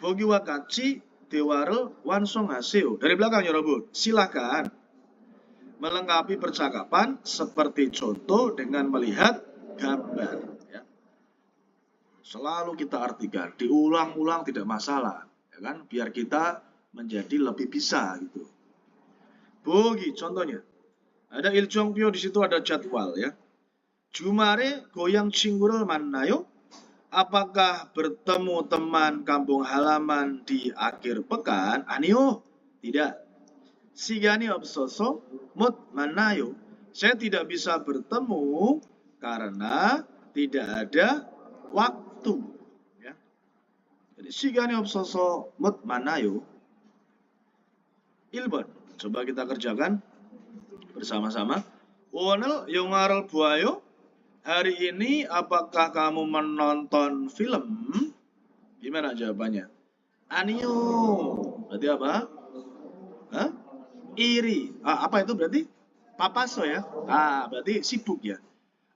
보기와 같이 대화를 완성하세요. Dari belakang 여러분, silakan melengkapi percakapan seperti contoh dengan melihat gambar. Ya. Selalu kita artikan, diulang-ulang tidak masalah, ya kan? Biar kita menjadi lebih bisa gitu. Bogi contohnya, ada il정표 di situ ada jadwal ya. 주말에 고향 친구를 만나요? Apakah bertemu teman kampung halaman di akhir pekan? A니요, tidak. 시간이 없어서 못 만나요. Saya tidak bisa bertemu karena tidak ada waktu. Ya. Jadi 시간이 없어서 못 만나요. 1번. Coba kita kerjakan bersama-sama. 오늘 영화를 보아요? Hari ini apakah kamu menonton film? Gimana jawabannya? 아니요. Berarti apa? Hah? Iri. Apa itu berarti? 바빠서 ya. berarti sibuk ya.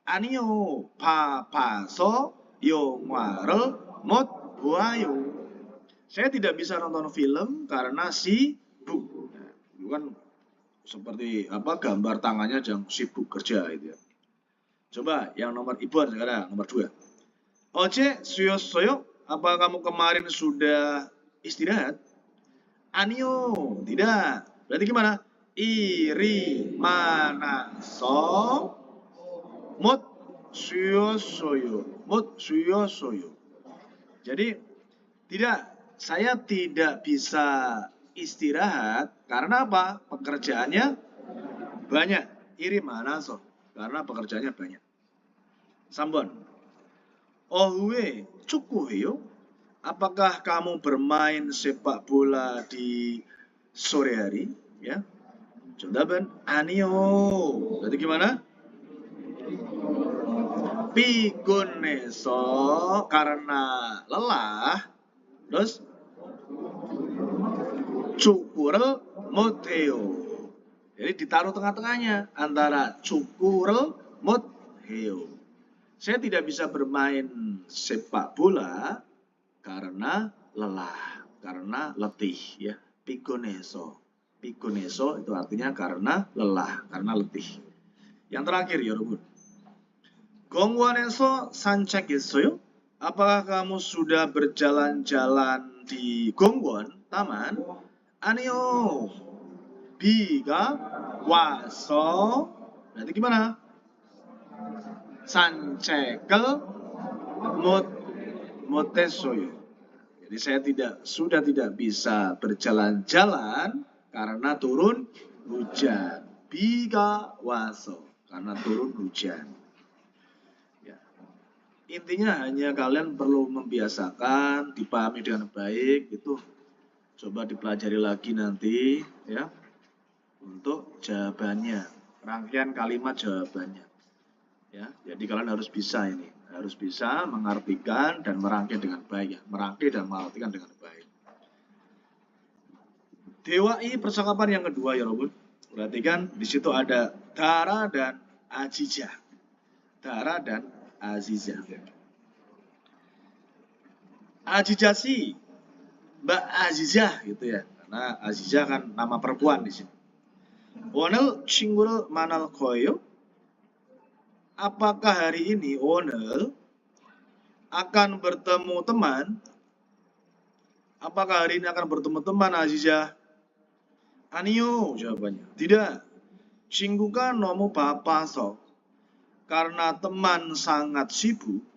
아니요. 바빠서 영화를 못 보아요. Saya tidak bisa nonton film karena sibuk. Itu kan seperti apa gambar tangannya yang sibuk kerja itu ya. Coba yang nomor Ibuan sekarang, nomor 2. 어제 쉬었어요? Apa kamu kemarin sudah istirahat? 아니요, tidak. Berarti gimana? 이리 많아서 못 쉬었어요. 못 쉬었어요. Jadi tidak, saya tidak bisa istirahat karena apa? Pekerjaannya banyak. 이리 많아서 karena pekerjaannya banyak. 3번. 오후에 축구해요? Apakah kamu bermain sepak bola di sore hari? Ya. Jawaban 아니요. Berarti gimana? 피곤해서 karena lelah. Terus 축구를 못해요. Jadi ditaruh tengah-tengahnya antara 축구를 못해요. Saya tidak bisa bermain sepak bola karena lelah, karena letih ya. 피곤해서. 피곤해서 itu artinya karena lelah, karena letih. Yang terakhir 여러분. 공원에서 산책했어요? Apakah kamu sudah berjalan-jalan di 공원, taman? 아니요. 비가 와서 berarti gimana? 산책을 못했어요. Jadi saya sudah tidak bisa berjalan-jalan karena turun hujan. 비가 와서 karena turun hujan. Ya. Intinya hanya kalian perlu membiasakan, dipahami dengan baik, itu coba dipelajari lagi nanti ya untuk jawabannya, rangkaian kalimat jawabannya. Ya, jadi kalian harus bisa ini, harus bisa mengartikan dan merangkai dengan baik ya, merangkai dan mengartikan dengan baik. Dewai percakapan yang kedua ya Robun. Perhatikan di situ ada Dara dan Azizah. Dara dan Azizah. Azizah sih Mbak Azizah gitu ya. Karena Azizah kan nama perempuan di sini. 오늘 친구를 만날 거예요? Apakah hari ini 오늘 akan bertemu teman? Apakah hari ini akan bertemu teman Azizah? 아니요, jawabannya. Tidak. 친구가 너무 바빠서. Karena teman sangat sibuk.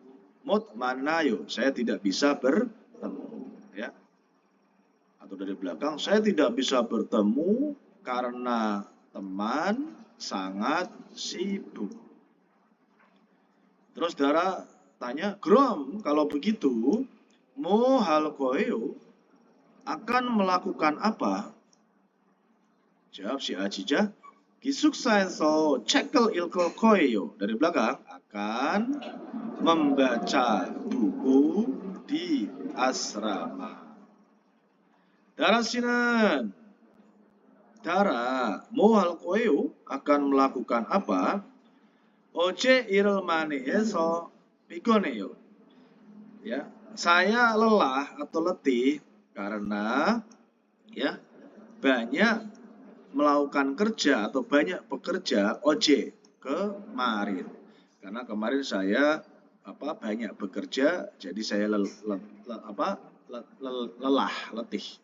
못 만나요. Saya tidak bisa bertemu. Ya. Atau dari belakang, saya tidak bisa bertemu karena teman sangat sibuk. Terus Dara tanya, 그럼 kalau begitu, 뭐 할 거예요? Akan melakukan apa? Jawab si Azizah, 기숙사에서 책을 읽을 거예요. Dari belakang, akan membaca buku di asrama. Dara 씨는 Dara, 뭐 할 거예요? Akan melakukan apa? 어제 일을 많이 해서 피곤해요. Ya, saya lelah atau letih karena ya banyak melakukan kerja atau banyak bekerja kemarin. Karena kemarin saya banyak bekerja, jadi saya lelah, letih.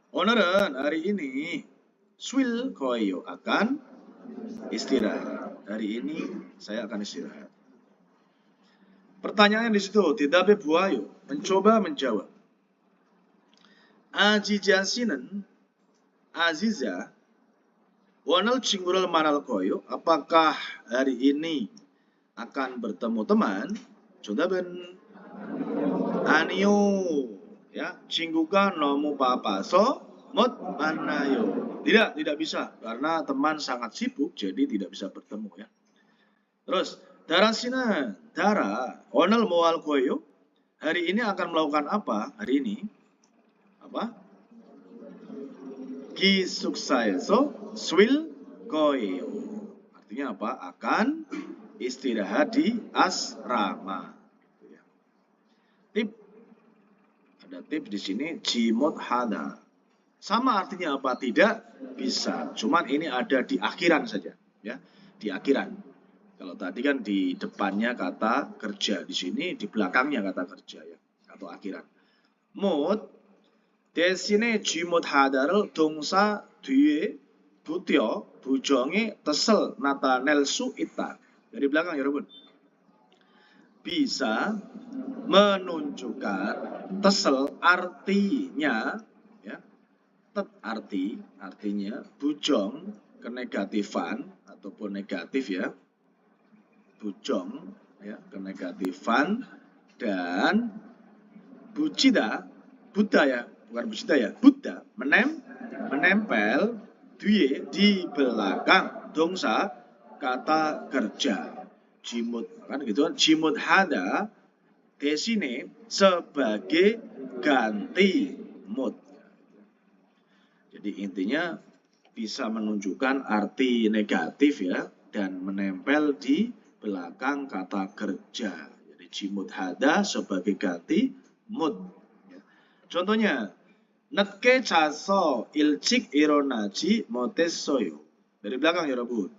오늘은 hari ini 쉴 거예요. akan istirahat. Hari ini saya akan istirahat. Pertanyaan di situ, 대답해 보아요. mencoba menjawab. Azizah 씨는 Azizah 오늘 친구를 만날 거예요. Apakah hari ini akan bertemu teman, 정답은 아니요. Ya, 친구가 너무 바빠서 못 만나요. Tidak bisa karena teman sangat sibuk jadi tidak bisa bertemu ya. Terus Dara 씨는 Dara 오늘 뭐 할 거예요? Hari ini akan melakukan apa? Hari ini apa? 기숙사에서 쉴 거예요. Artinya apa? Akan istirahat di asrama. Tip, ada tip di sini jimot hada. Sama artinya apa? Tidak bisa. Cuman ini ada di akhiran saja, ya, di akhiran. Kalau tadi kan di depannya kata kerja, di sini di belakangnya kata kerja ya, atau akhiran. 못 대신에 쥐못 하다를 동사 뒤에 붙여 부정의 뜻을 나타낼 수 있다. dari belakang 여러분. Bisa menunjukkan 뜻을 artinya ya. artinya bujong kenegatifan ataupun negatif ya. Bujong ya, kenegatifan dan bucida, Buddha ya, bukan bucida ya, Buddha menempel di belakang 동사 kata kerja. Jimut kan gitu kan, jimut hada 대신에 sebagai ganti mood. Jadi intinya bisa menunjukkan arti negatif ya dan menempel di belakang kata kerja. Jadi jimut hada sebagai ganti mood. contohnya 늦게 자서 일찍 일어나지 못했어요. dari belakang 여러분.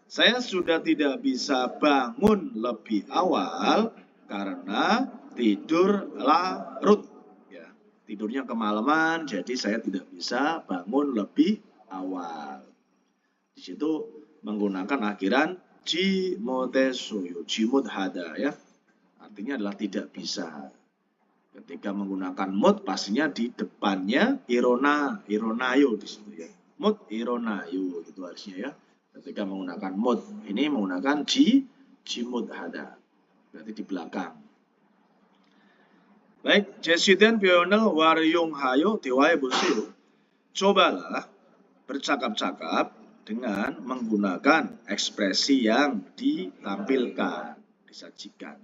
Saya sudah tidak bisa bangun lebih awal karena tidur larut. Ya, tidurnya kemalaman, jadi saya tidak bisa bangun lebih awal. Di situ menggunakan akhiran ji모됐어요, jimut hada ya. Artinya adalah tidak bisa. Ketika menggunakan mot pastinya di depannya ironayo di situ ya. Mot ironayo gitu harusnya ya. Ketika menggunakan mot, ini menggunakan jimut hada. Berarti di belakang. Baik, 제시된 표현을 활용하여 대화해 보세요. cobalah bercakap-cakap dengan menggunakan ekspresi yang ditampilkan, disajikan.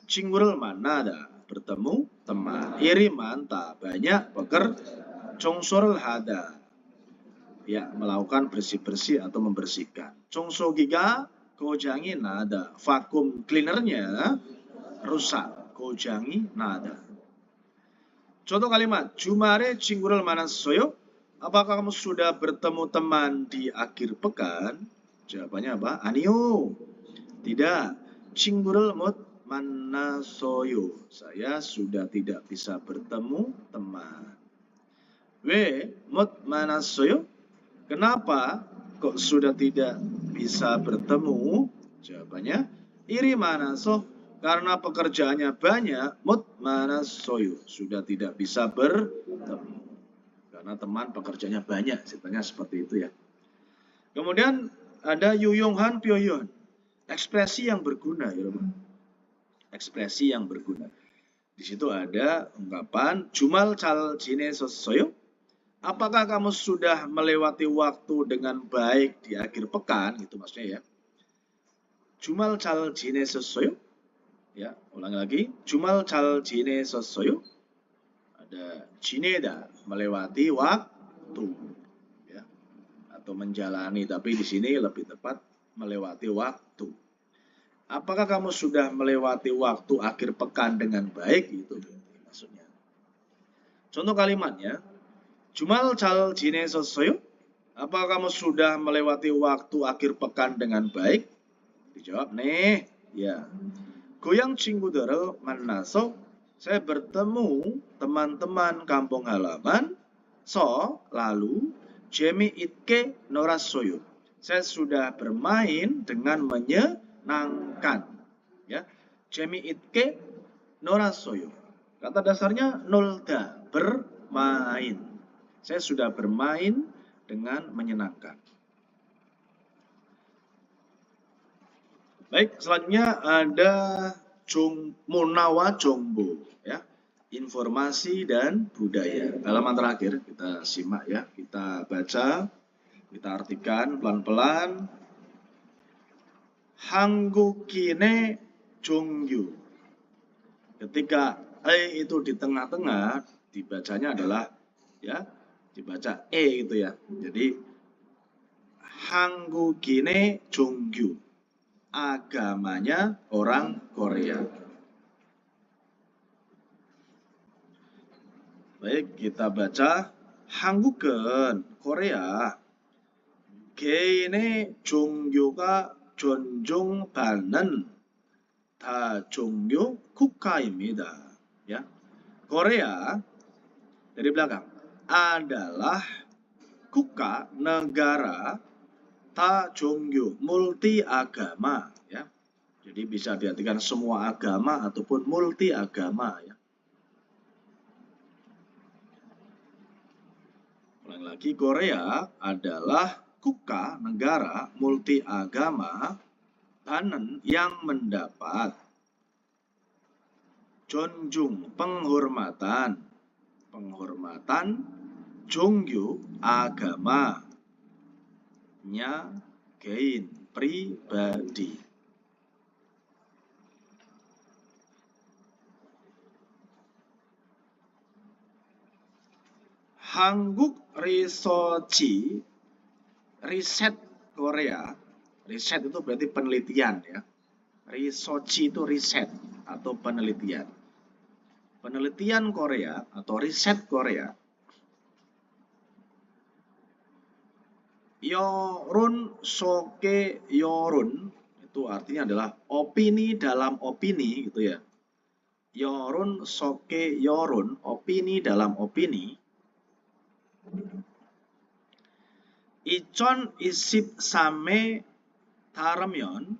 친구를 만나다, bertemu teman. iri manta, banyak 청소를 하다, ya, melakukan bersih-bersih atau membersihkan. 청소기가 고장이 나다, vakum cleanernya rusak, 고장이 나다. contoh kalimat, 주말에 친구를 만났어요? Apakah kamu sudah bertemu teman di akhir pekan? Jawabannya apa? 아니요. tidak. 친구를 못 만났어요. Saya sudah tidak bisa bertemu teman. 왜 못 만났어요? Kenapa kok sudah tidak bisa bertemu? Jawabannya iri 많아서, karena pekerjaannya banyak. 못 만났어요, sudah tidak bisa bertemu. Karena teman pekerjaannya banyak, ceritanya seperti itu ya. Kemudian ada 유용한 표현, ekspresi yang berguna ya teman. Ekspresi yang berguna. Di situ ada ungkapan 주말 잘 지내셨어요? Apakah kamu sudah melewati waktu dengan baik di akhir pekan? Itu maksudnya ya. 주말 잘 지내셨어요? Ya, ulangi lagi. 주말 잘 지내셨어요? Ada 지내다, melewati waktu ya, atau menjalani, tapi di sini lebih tepat melewati waktu. Apakah kamu sudah melewati waktu akhir pekan dengan baik? Itu maksudnya. Contoh kalimatnya, 주말 잘 지내셨어요? Apakah kamu sudah melewati waktu akhir pekan dengan baik? Dijawab nih, ya. 고향 친구들을 만나서, saya bertemu teman-teman kampung halaman. lalu 재미있게 놀았어요. Saya sudah bermain dengan menyenangkan. Ya, 재미있게 놀았어요. Kata dasarnya 놀다, bermain. Saya sudah bermain dengan menyenangkan. Baik, selanjutnya ada Munawa Jongbo, ya, informasi dan budaya. Halaman terakhir kita simak ya, kita baca, kita artikan pelan-pelan. Hanggukine Jongyu. Ketika E itu di tengah-tengah, dibacanya adalah ya, dibaca E gitu ya. Jadi Hanggukine Jongyu. Agamanya orang Korea. Baik, kita baca 한국은 Korea 개인의 종교가 존중받는 다종교 국가입니다. Ya, Korea dari belakang adalah kuka negara 다종교 multi agama, ya. Jadi bisa diartikan semua agama ataupun multi agama, ya. Ulang lagi, Korea adalah kuka negara multi agama tanen yang mendapat 존중 penghormatan 종교 agamanya 개인 pribadi. Hanguk Research, riset Korea. Riset itu berarti penelitian, ya. Research itu riset atau penelitian. Penelitian Korea atau riset Korea. Yorun soke yorun itu artinya adalah opini dalam opini gitu ya. Yorun soke yorun, opini dalam opini. Icon isip same taremyon,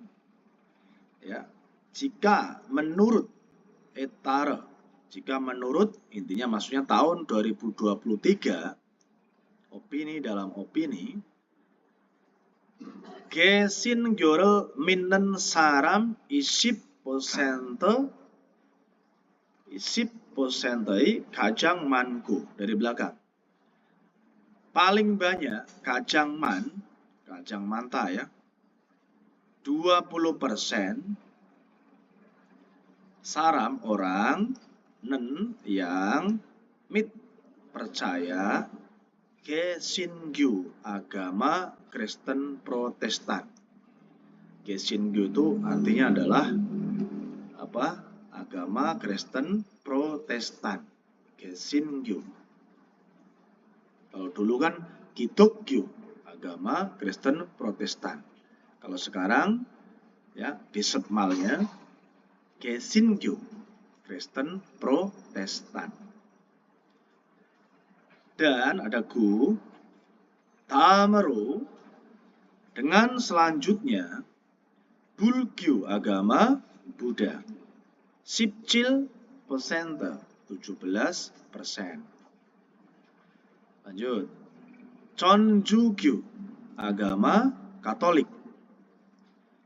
ya, jika menurut etare, jika menurut intinya maksudnya tahun 2023, opini dalam opini. 개신교를 믿는 사람 20%의 가장 많고, dari belakang. Paling banyak kajang manta ya, 20% saram orang nen yang mit percaya 개신교 agama Kristen Protestan. 개신교 itu artinya adalah apa? Agama Kristen Protestan. 개신교. Kalau dulu kan Kitokyo, agama Kristen Protestan. Kalau sekarang ya disetmalnya 개신교, Kristen Protestan. Dan ada 다음으로, dengan selanjutnya 불교, agama Buddha. 17%, 17%. Lanjut. 천주교, agama Katolik.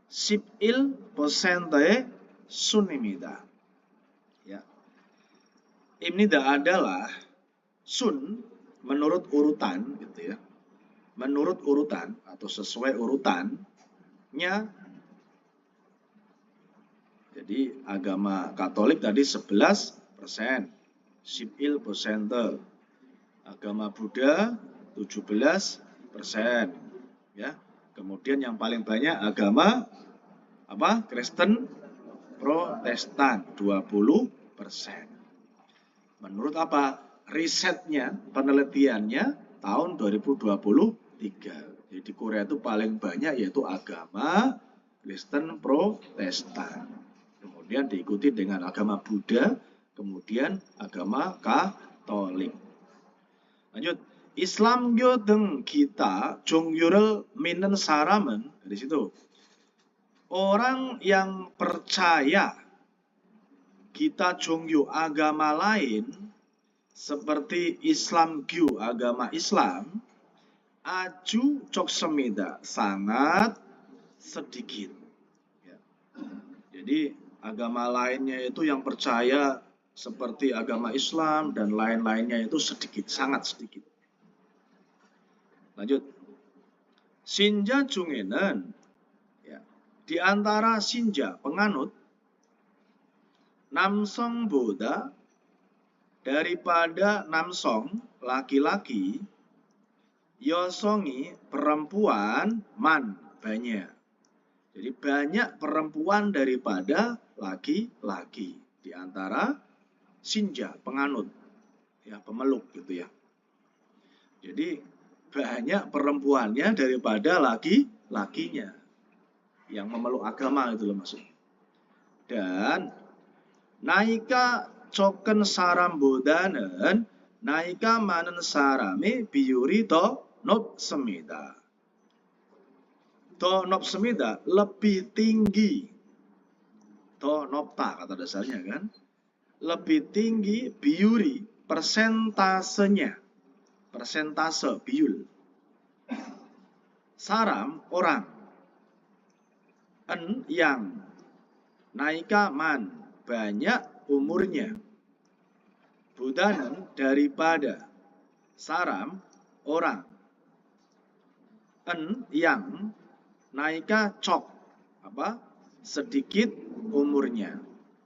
11%의 Sun입니다. Ya. Imnida adalah Sun menurut urutan gitu ya. Menurut urutan atau sesuai urutannya. Jadi agama Katolik tadi 11%, 11%. Agama Buddha 17%, ya. Kemudian yang paling banyak agama apa? Kristen Protestan 20%. Menurut apa? Risetnya, penelitiannya tahun 2023. Jadi Korea itu paling banyak yaitu agama Kristen Protestan. Kemudian diikuti dengan agama Buddha, kemudian agama Katolik. Lanjut, Islam교 등 기타 종교를 믿는 사람은, dari situ, orang yang percaya kita 종교 agama lain seperti Islam교, agama Islam, 아주 적습니다, sangat sedikit. Ya. Jadi agama lainnya itu yang percaya seperti agama Islam dan lain-lainnya itu sedikit, sangat sedikit. Lanjut. Sinja 중에는 ya, di antara sinja penganut namsong보다 daripada namsong laki-laki yosongi perempuan man banyak. Jadi banyak perempuan daripada laki-laki di antara sinja penganut ya, pemeluk gitu ya. Jadi banyak perempuannya daripada laki-lakinya yang memeluk agama itu loh maksudnya. Dan naika coken saram보다는 나이가 많은 사람의 비율이 더 높습니다. 더 높습니다. Lebih tinggi. 더 높다 kata dasarnya kan. Lebih tinggi biuri, persentasenya. Persentase, biul. Saram, orang. En, yang. Naika man, banyak umurnya. Budanan, daripada. Saram, orang. En, yang. Naika cok, apa? Sedikit umurnya.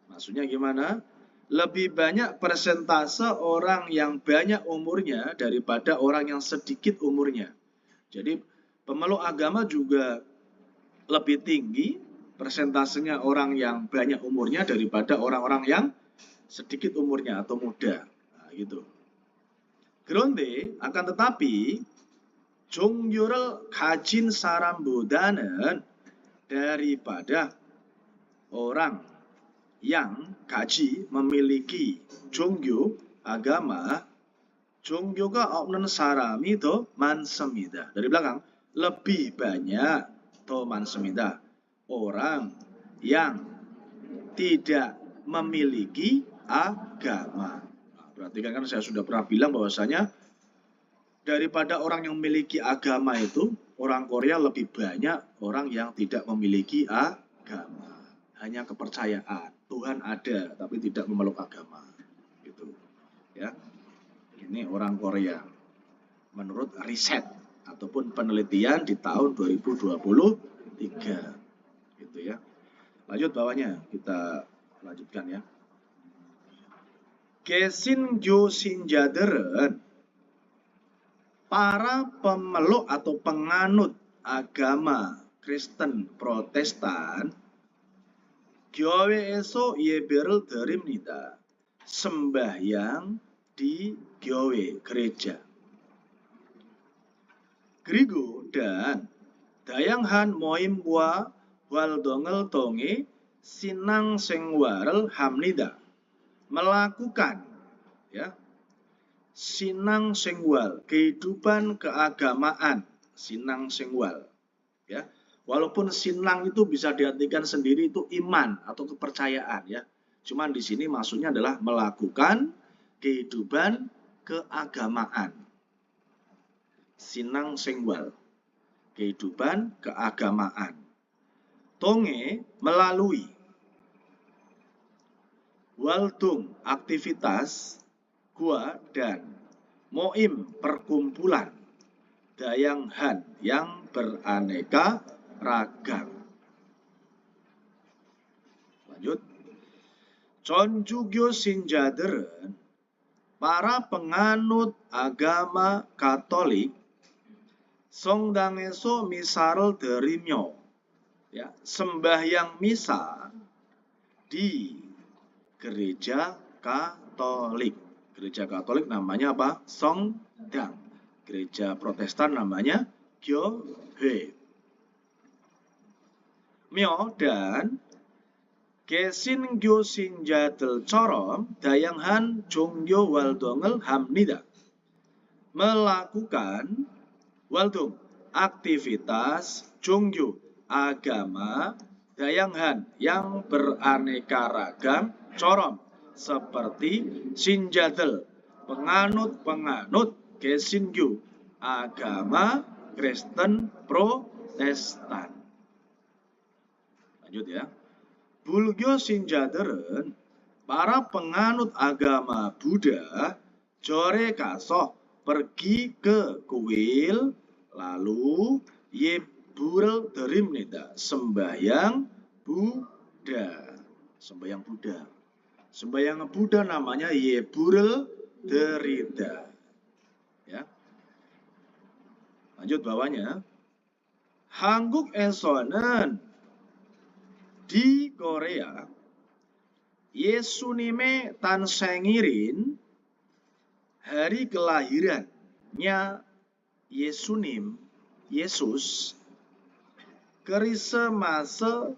Maksudnya gimana? Lebih banyak persentase orang yang banyak umurnya daripada orang yang sedikit umurnya. Jadi pemeluk agama juga lebih tinggi persentasenya orang yang banyak umurnya daripada orang-orang yang sedikit umurnya atau muda. Nah, gitu. 그런데 akan tetapi 종교를 가진 사람보다는 daripada orang yang gaji memiliki 종교 agama 종교가 없는 사람이 더 많습니다. Dari belakang lebih banyak 더 많습니다. Orang yang tidak memiliki agama. Nah, berarti kan saya sudah pernah bilang bahwasanya daripada orang yang memiliki agama itu orang Korea lebih banyak orang yang tidak memiliki agama. Hanya kepercayaan Tuhan ada tapi tidak memeluk agama gitu ya. Ini orang Korea menurut riset ataupun penelitian di tahun 2023 gitu ya. Lanjut bawahnya kita lanjutkan ya. 개신교 신자들은 para pemeluk atau penganut agama Kristen Protestan 교회에서 예배를 드립니다. sembahyang di 교회, gereja. 그리고 dan 다양한 모임과 활동을 통해 신앙생활을 합니다. melakukan ya 신앙생활, kehidupan keagamaan, 신앙생활 ya. Walaupun sinang itu bisa diartikan sendiri itu iman atau kepercayaan ya. Cuman di sini maksudnya adalah melakukan kehidupan keagamaan. 신앙생활, kehidupan keagamaan. 통해, melalui. 활동, aktivitas. Gua dan moim, perkumpulan. Dayanghan, yang beraneka ragam. Lanjut. 전주교 신자들은 para penganut agama Katolik 성당에서 미사를 드리며 ya, sembahyang misa di gereja Katolik. Gereja Katolik namanya apa? 성당. Gereja Protestan namanya 교회. 며 dan 개신교 신자들처럼 다양한 종교 활동을 합니다. melakukan 활동, aktivitas 종교, agama, 다양한 yang beraneka ragam, corom, seperti 신자들, penganut-penganut 개신교, agama Kristen Protestan. Lanjut ya. Bulgyo Sinjaderen, para penganut agama Buddha, jore kasoh pergi ke kuil, lalu yeburel derimnida, sembahyang Buddha. Sembahyang Buddha. Sembahyang Buddha namanya yeburel derida. Ya. Lanjut bawahnya. Hanguk esonen di Korea, Yesunime Tansengirin, hari kelahirannya Yesunim, Yesus, kerise mase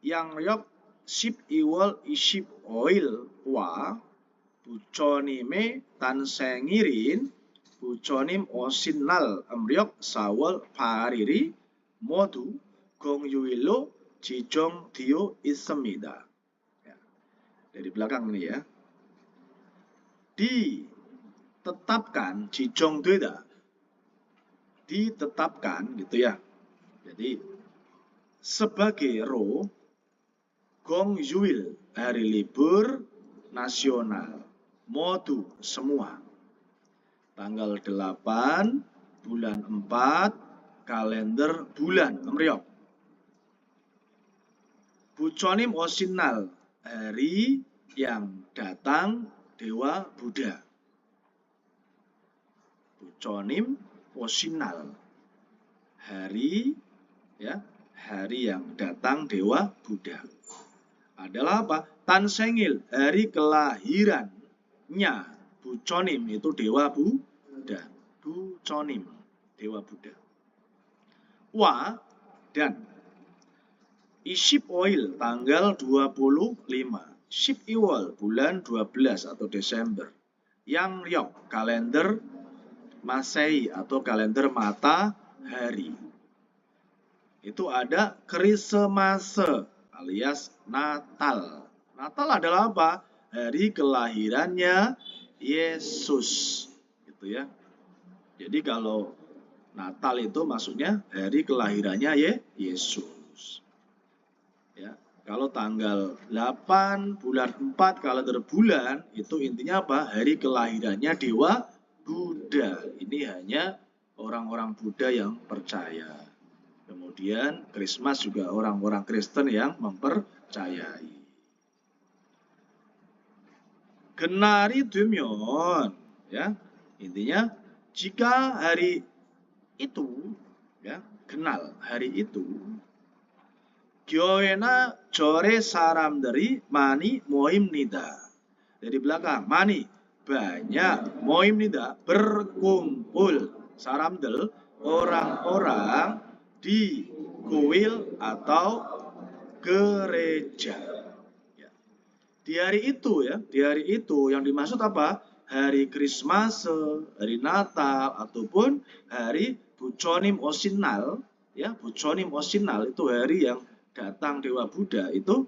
yang yok sip iwal isip oil wa, buconime Tansengirin, buconim osinal amryok sawal pariri, modu gong yuilo jijong dio isemida. Ya, dari belakang ini ya. Ditetapkan jijong deda, ditetapkan gitu ya. Jadi sebagai ro gong yuil, hari libur nasional, modu semua, tanggal 8 bulan 4 kalender bulan amryok. Buconim osinal, hari yang datang Dewa Buddha. Buconim osinal, hari ya, hari yang datang Dewa Buddha. Adalah apa? Tansengil, hari kelahirannya. Buconim itu Dewa Buddha. Buconim, Dewa Buddha. Wa dan Isip oil tanggal 25, Ship Iwal bulan 12 atau Desember. Yang Ryok kalender Masehi atau kalender matahari. Itu ada Krisemase alias Natal. Natal adalah apa? Hari kelahirannya Yesus. Gitu ya. Jadi kalau Natal itu maksudnya hari kelahirannya Yesus. Ya, kalau tanggal 8 bulan 4 kalender bulan itu intinya apa? Hari kelahirannya Dewa Buddha. Ini hanya orang-orang Buddha yang percaya. Kemudian Christmas juga orang-orang Kristen yang mempercayai. Genari Dumyon, ya. Intinya jika hari itu ya, kenal hari itu Gyoena jore saramdari mani moimnida. Dari belakang, mani banyak, moimnida berkumpul, saramdel orang-orang di kuil atau gereja. Ya. Di hari itu ya, di hari itu yang dimaksud apa? Hari Christmas, hari Natal ataupun hari Buconim Osinal, ya Buconim Osinal itu hari yang datang Dewa Buddha. Itu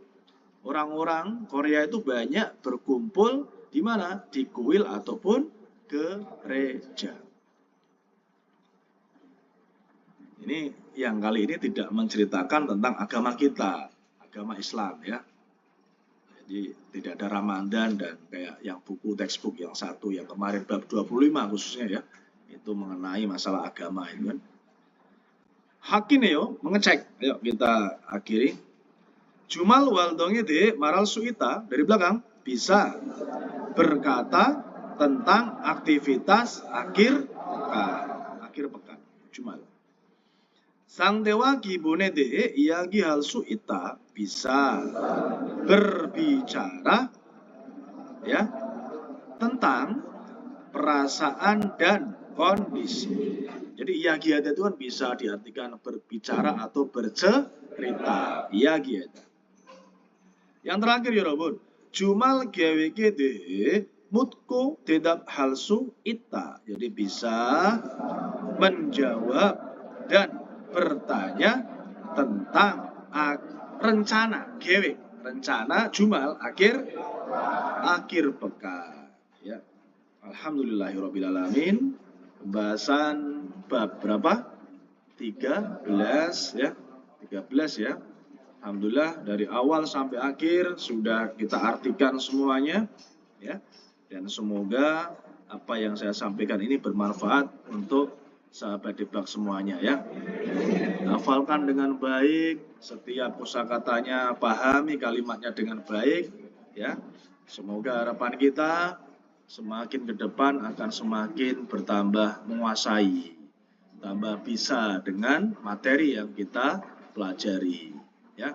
orang-orang Korea itu banyak berkumpul di mana? Di kuil ataupun gereja. Ini yang kali ini tidak menceritakan tentang agama kita, agama Islam ya. Jadi tidak ada Ramadan dan kayak yang buku textbook yang satu yang kemarin bab 25 khususnya ya. Itu mengenai masalah agama itu kan. Hakin yo mengecek, ayo kita akhiri. Jumal waldonge de maral suita dari belakang bisa berkata tentang aktivitas akhir pekan. Jumal. Sang dewa gibone de iagi hal suita bisa berbicara ya tentang perasaan dan kondisi. Jadi iyagiada itu kan bisa diartikan berbicara atau bercerita. Iyagiada. Yang terakhir ya Robun, jumal geweke de mutku tidak halsu ita. Jadi bisa menjawab dan bertanya tentang rencana gewek, rencana jumal akhir pekan. Ya. Alhamdulillahirrabbilalamin. Pembahasan bab berapa? 13 ya. 13 ya. Alhamdulillah dari awal sampai akhir sudah kita artikan semuanya ya. Dan semoga apa yang saya sampaikan ini bermanfaat untuk sahabat debak semuanya ya. Hafalkan dengan baik setiap kosakatanya, pahami kalimatnya dengan baik ya. Semoga harapan kita semakin ke depan akan semakin bertambah menguasai, tambah bisa dengan materi yang kita pelajari ya.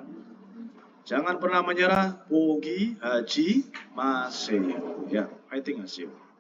Jangan pernah menyerah, Pogi Haji Masih ya, fighting Hasil.